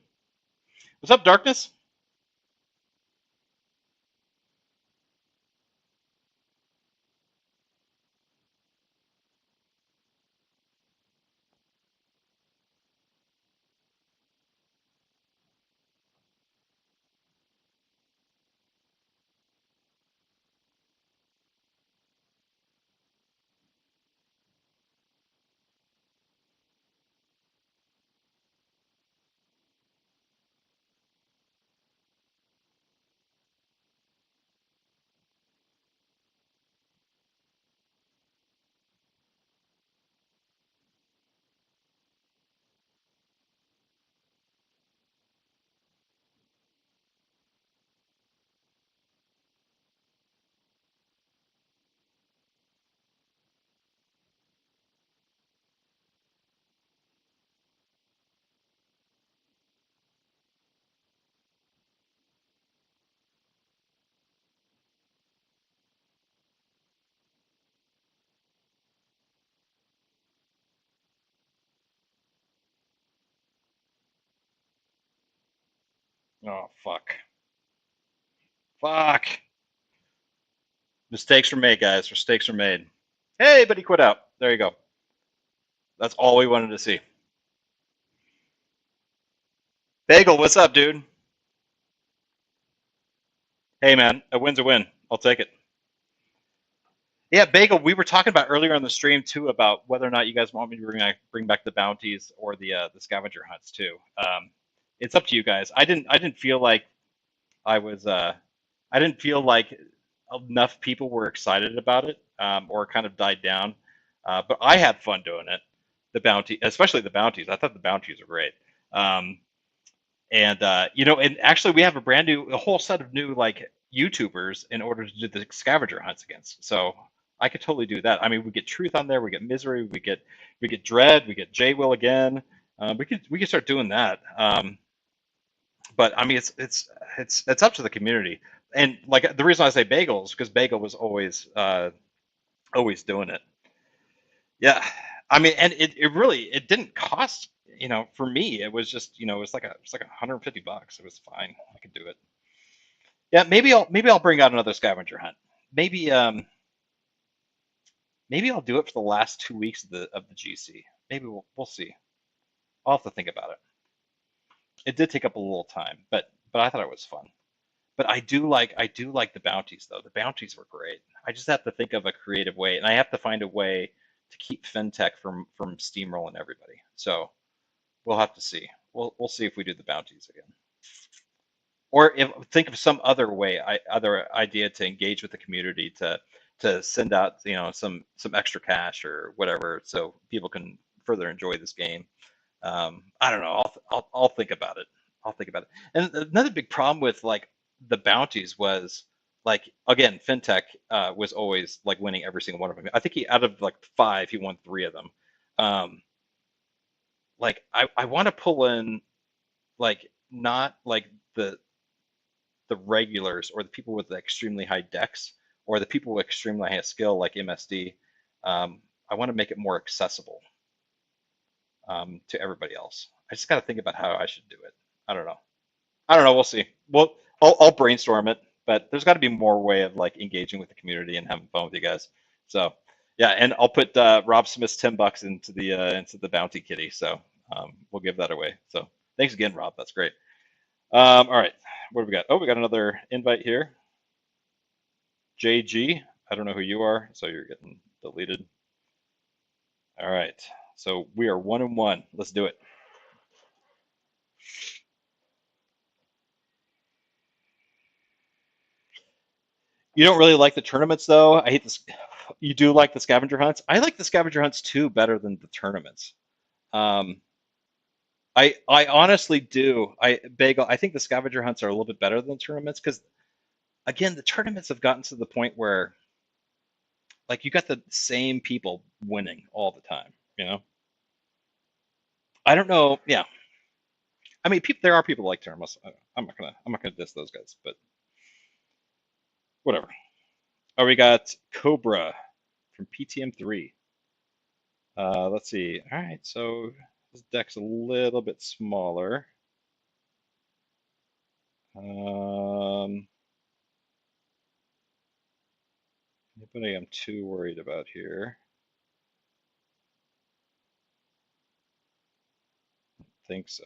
What's up, Darkness? Oh, fuck. Fuck. Mistakes were made, guys. Mistakes were made. Hey, but he quit out. There you go. That's all we wanted to see. Bagel, what's up, dude? Hey, man, a win's a win. I'll take it. Yeah, Bagel, we were talking about earlier on the stream too about whether or not you guys want me to bring back the bounties or the scavenger hunts too. It's up to you guys. I didn't feel like I was I didn't feel like enough people were excited about it or kind of died down. But I had fun doing it. The bounty, especially the bounties. I thought the bounties were great. Um, and actually we have a whole set of new like YouTubers in order to do the scavenger hunts against. So I could totally do that. I mean, we get Truth on there, we get Misery, we get Dread, we get J Will again. We could start doing that. But I mean, it's up to the community. And like the reason I say Bagel is because Bagel was always doing it. Yeah, I mean, and it really it didn't cost. For me, it was just it was like $150. It was fine. I could do it. Yeah, maybe I'll bring out another scavenger hunt. Maybe maybe I'll do it for the last 2 weeks of the GC. Maybe we'll see. I'll have to think about it. It did take up a little time, but I thought it was fun. But I do like the bounties though. The bounties were great. I just have to think of a creative way, and I have to find a way to keep fintech from steamrolling everybody. So we'll have to see. We'll see if we do the bounties again, or if think of some other way, other idea to engage with the community to send out some extra cash or whatever, so people can further enjoy this game. I don't know. I'll think about it. I'll think about it. And another big problem with like the bounties was like again, fintech was always like winning every single one of them. I think he out of like five, he won three of them. Um, like I want to pull in like not like the regulars or the people with the extremely high decks or the people with extremely high skill like MSD. I want to make it more accessible to everybody else. I just got to think about how I should do it. I don't know. I don't know. We'll see. I'll brainstorm it, but there's got to be more way of like engaging with the community and having fun with you guys. So yeah, and I'll put Rob Smith's $10 into the bounty kitty. So we'll give that away. So thanks again, Rob. That's great. All right, what do we got? Oh, we got another invite here. JG. I don't know who you are, so you're getting deleted. All right. So we are 1-1. Let's do it. You don't really like the tournaments, though. I hate this. You do like the scavenger hunts. I like the scavenger hunts too better than the tournaments. Um, I honestly do. Bagel. I think the scavenger hunts are a little bit better than the tournaments because again, the tournaments have gotten to the point where like you got the same people winning all the time. You know. I don't know. Yeah. I mean, there are people like tournaments. I'm not gonna diss those guys, but whatever. Oh, we got Cobra from PTM3. Let's see. All right, so this deck's a little bit smaller. Um, Anybody I'm too worried about here? I think so.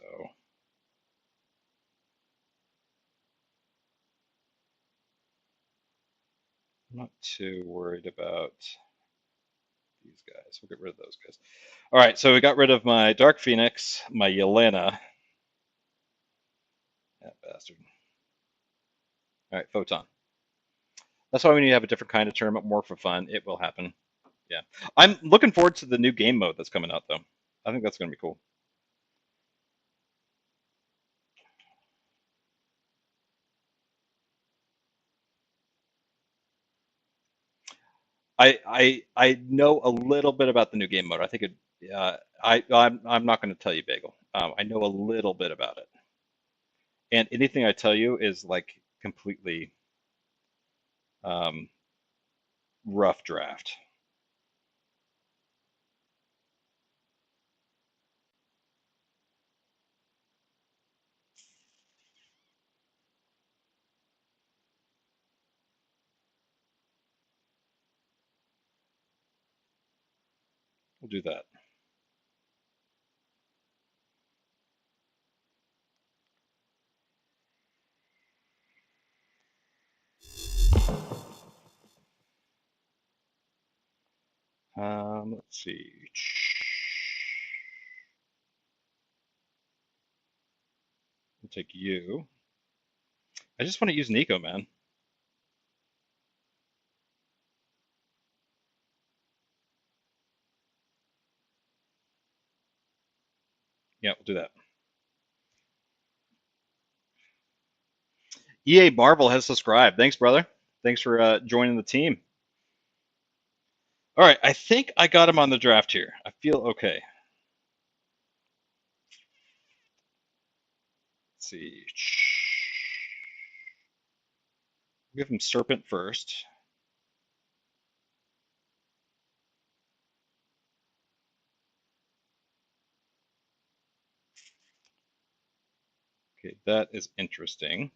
I'm not too worried about these guys. We'll get rid of those guys. All right, so we got rid of my Dark Phoenix, my Yelena. That bastard. All right, Photon. That's why we need to have a different kind of tournament, more for fun. It will happen. Yeah. I'm looking forward to the new game mode that's coming out, though. I think that's going to be cool. I know a little bit about the new game mode. I think it. I'm not going to tell you, Bagel. I know a little bit about it, and anything I tell you is like completely um, rough draft. We'll do that. Let's see. We'll take you. I just want to use Nico, man. Yeah, we'll do that. EA Marvel has subscribed. Thanks, brother. Thanks for joining the team. All right, I think I got him on the draft here. I feel okay. Let's see. Give him Serpent first. Okay, that is interesting.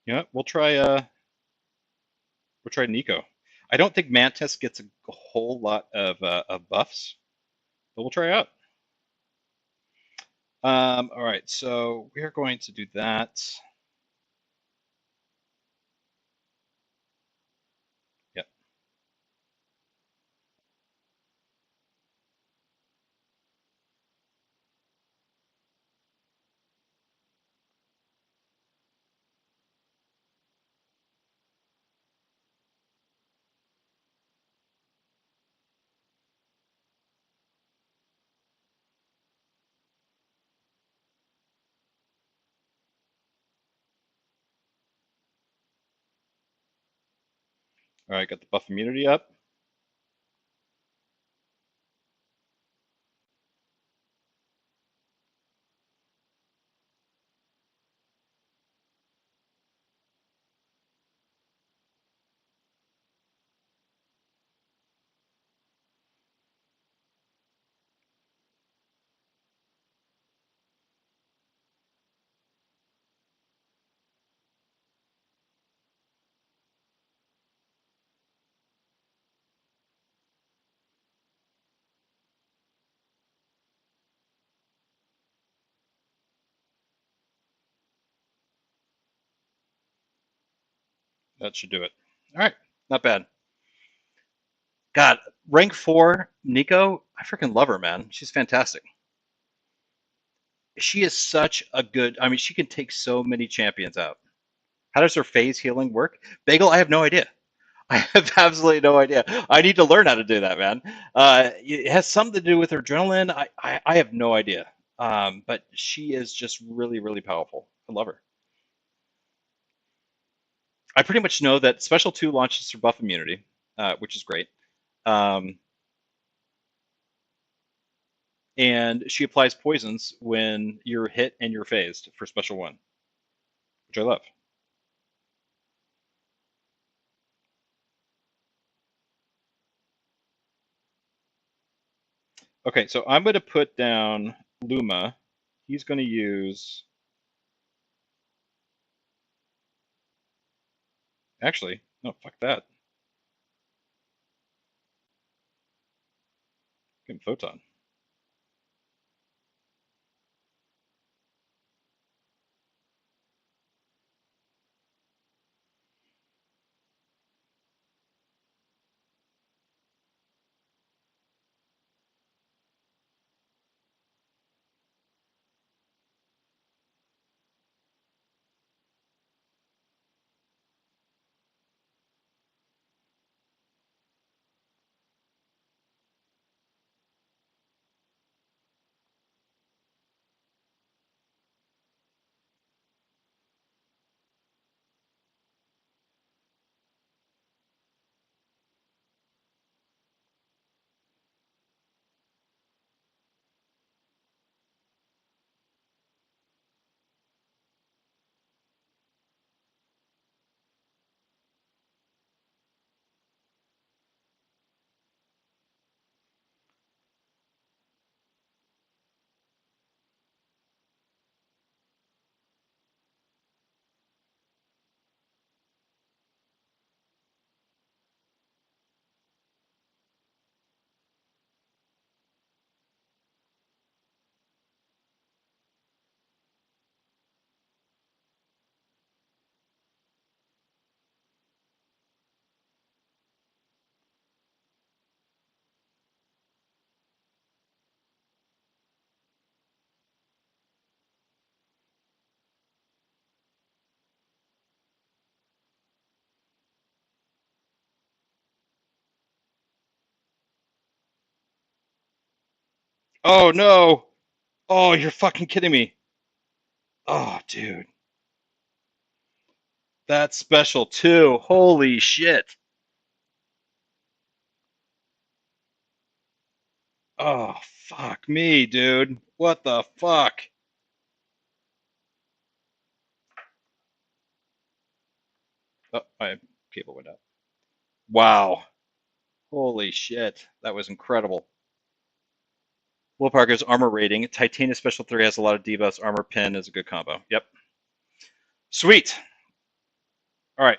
Yeah, we'll try Nico. I don't think Mantis gets a whole lot of buffs, but we'll try out. All right, so we're going to do that. Yep. All right, got the buff immunity up. That should do it. All right, not bad. God, rank 4, Nico, I freaking love her, man. She's fantastic. She is such a good, I mean, she can take so many champions out. How does her phase healing work? Bagel, I have no idea. I have absolutely no idea. I need to learn how to do that, man. It has something to do with her adrenaline. I have no idea. But she is just really, really powerful. I love her. I pretty much know that Special 2 launches her buff immunity, which is great. Um, and she applies poisons when you're hit and you're phased for Special 1, which I love. Okay, so I'm going to put down Luma. He's going to use. Actually, no, fuck that. Give him Photon. Oh no! Oh, you're fucking kidding me. Oh, dude. That's special too. Holy shit. Oh, fuck me, dude. What the fuck? Oh, my cable went out. Wow. Holy shit. That was incredible. Will Parker's armor rating. Titania Special 3 has a lot of debuffs. Armor Pin is a good combo. Yep. Sweet. All right.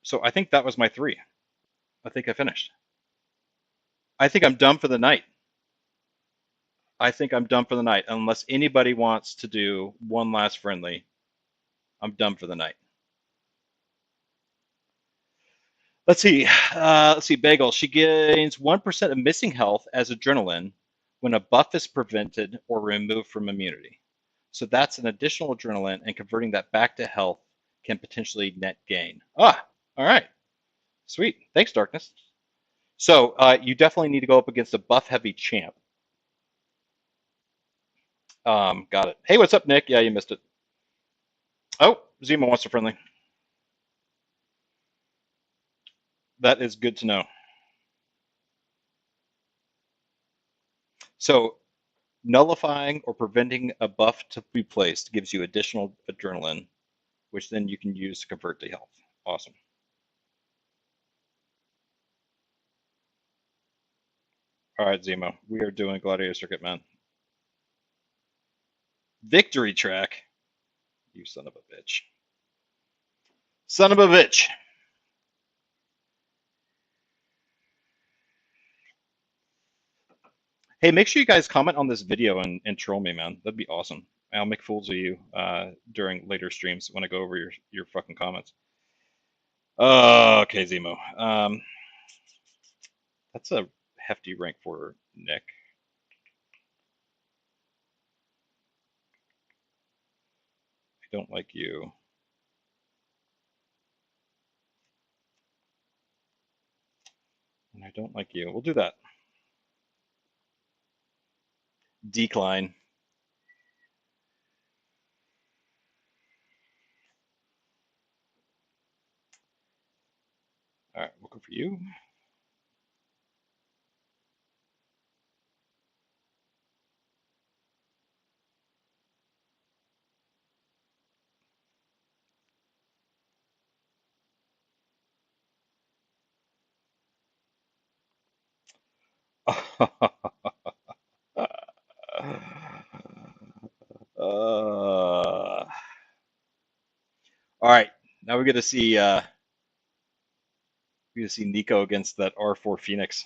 So I think that was my three. I think I finished. I think I'm done for the night. I think I'm done for the night. Unless anybody wants to do one last friendly, I'm done for the night. Let's see. Let's see. Bagel. She gains 1% of missing health as adrenaline when a buff is prevented or removed from immunity. So that's an additional adrenaline, and converting that back to health can potentially net gain. Ah, all right. Sweet. Thanks, Darkness. So you definitely need to go up against a buff heavy champ. Got it. Hey, what's up, Nick? Yeah, you missed it. Oh, Zima wants a friendly. That is good to know. So nullifying or preventing a buff to be placed gives you additional adrenaline, which then you can use to convert to health. Awesome. All right, Zemo, we are doing Gladiator Circuit, man. Victory track. You son of a bitch. Son of a bitch. Hey, make sure you guys comment on this video and troll me, man. That'd be awesome. I'll make fools of you during later streams when I go over your fucking comments. Okay, Zemo. That's a hefty rank for Nick. I don't like you. And I don't like you. We'll do that. Decline. All right, we'll go for you. All right, now we're gonna see Nico against that R4 Phoenix.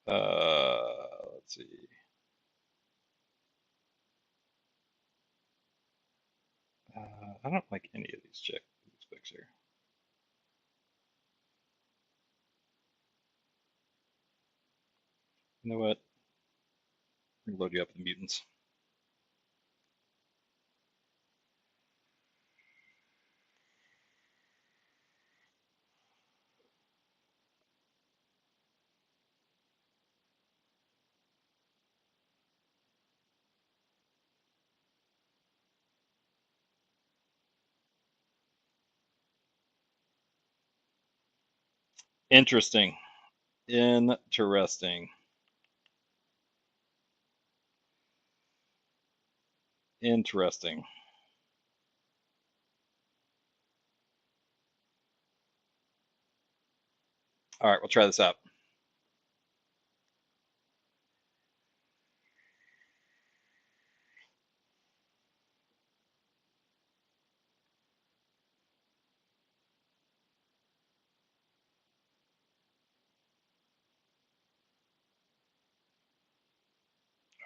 Let's see. I don't like any of these picks here. You know what? I'm gonna load you up with the mutants. Interesting. Interesting. Interesting. All right, we'll try this out.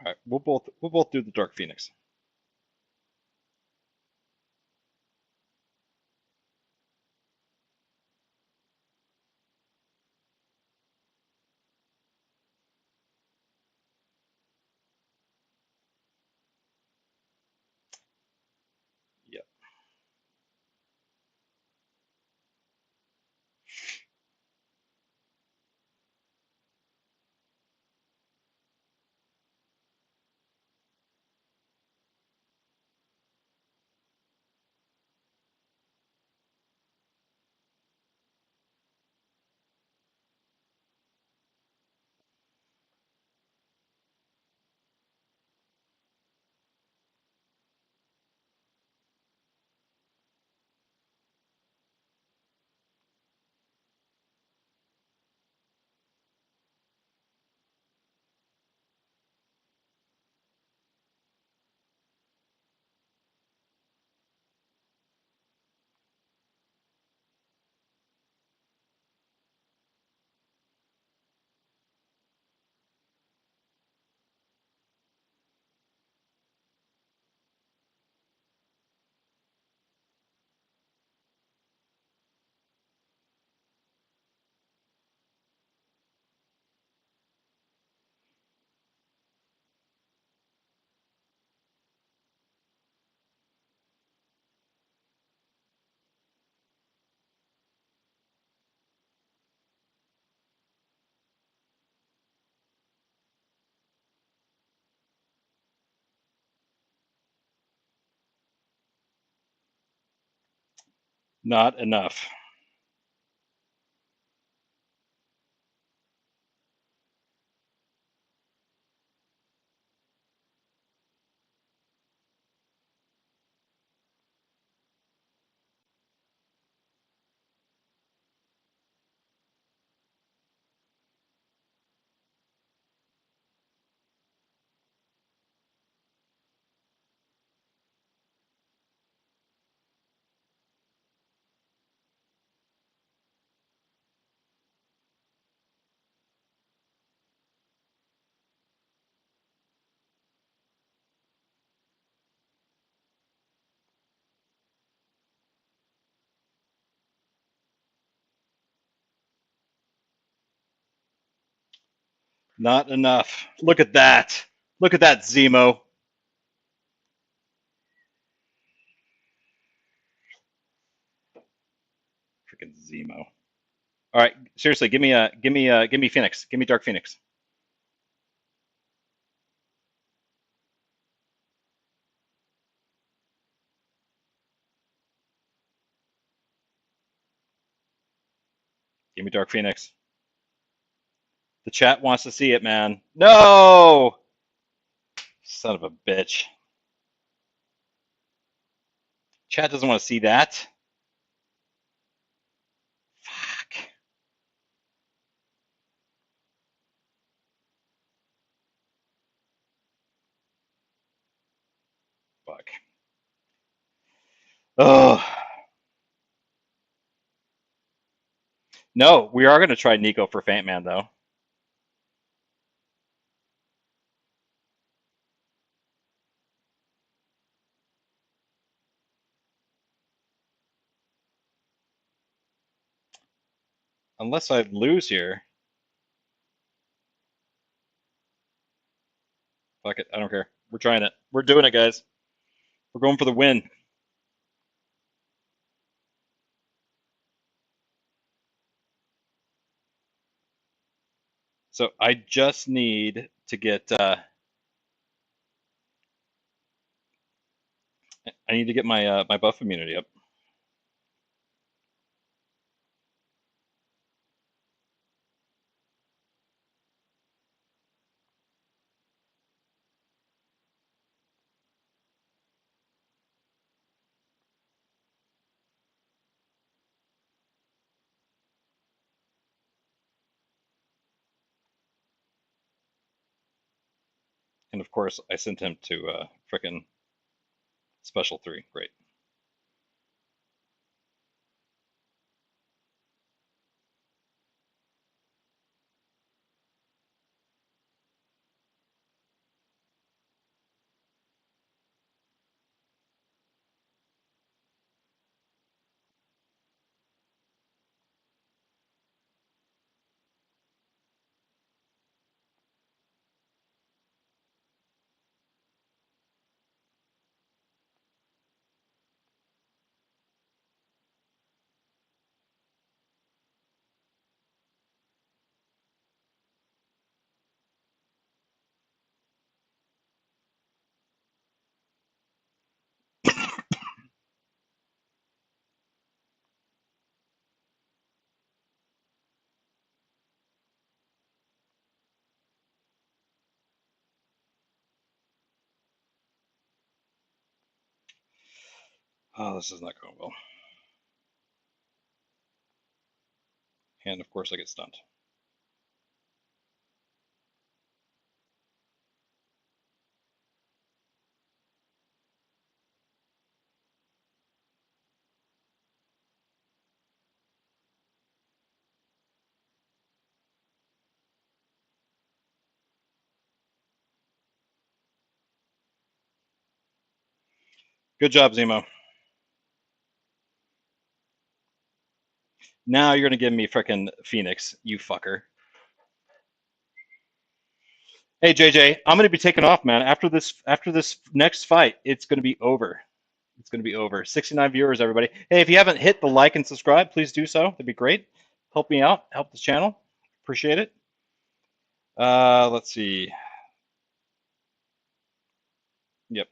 All right, we'll both do the Dark Phoenix. Yep. Not enough. Not enough. Look at that. Look at that, Zemo. Freaking Zemo. All right, seriously, give me Phoenix. Give me Dark Phoenix. Give me Dark Phoenix. The chat wants to see it, man. No! Son of a bitch. Chat doesn't want to see that. Fuck. Fuck. Oh. No, we are going to try Nico for Fant Man, though. Unless I lose here. Fuck it. I don't care. We're trying it. We're doing it, guys. We're going for the win. So I just need to get. I need to get my buff immunity up. And of course, I sent him to frickin' Special 3. Great. Oh, this is not going well. And of course, I get stunned. Good job, Zemo. Now you're gonna give me frickin' Phoenix, you fucker. Hey JJ, I'm gonna be taking off, man. After this next fight, it's gonna be over. It's gonna be over. 69 viewers, everybody. Hey, if you haven't hit the like and subscribe, please do so. That'd be great. Help me out. Help this channel. Appreciate it. Let's see. Yep.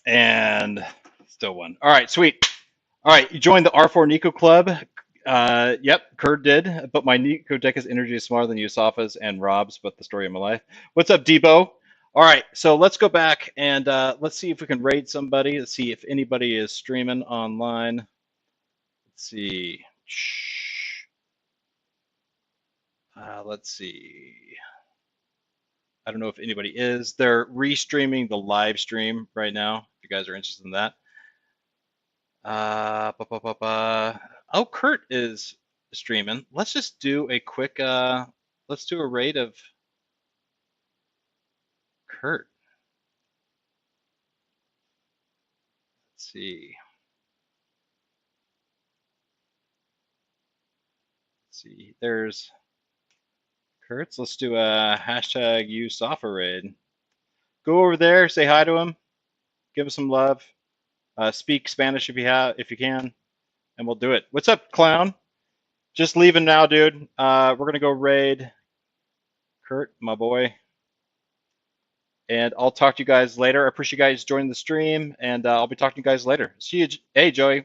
And still won. All right, sweet. All right, you joined the R4 Nico Club. Yep, Kurd did, but my Nico deck is energy is smaller than Yusafa's and Rob's, but the story of my life. What's up, Debo? All right, so let's go back and let's see if we can raid somebody. Let's see if anybody is streaming online. Let's see. Let's see. I don't know if anybody is. They're restreaming the live stream right now. If you guys are interested in that. Oh, Kurt is streaming. Let's just do a quick. Let's do a raid of Kurt. Let's see. Let's see. There's Kurt's. Let's do a hashtag #USAFA raid. Go over there, say hi to him, give us some love. Speak Spanish if you can, and we'll do it. What's up, clown? Just leaving now, dude. We're gonna go raid Kurt, my boy, and I'll talk to you guys later. I appreciate you guys joining the stream, and I'll be talking to you guys later. See you. Hey, Joey.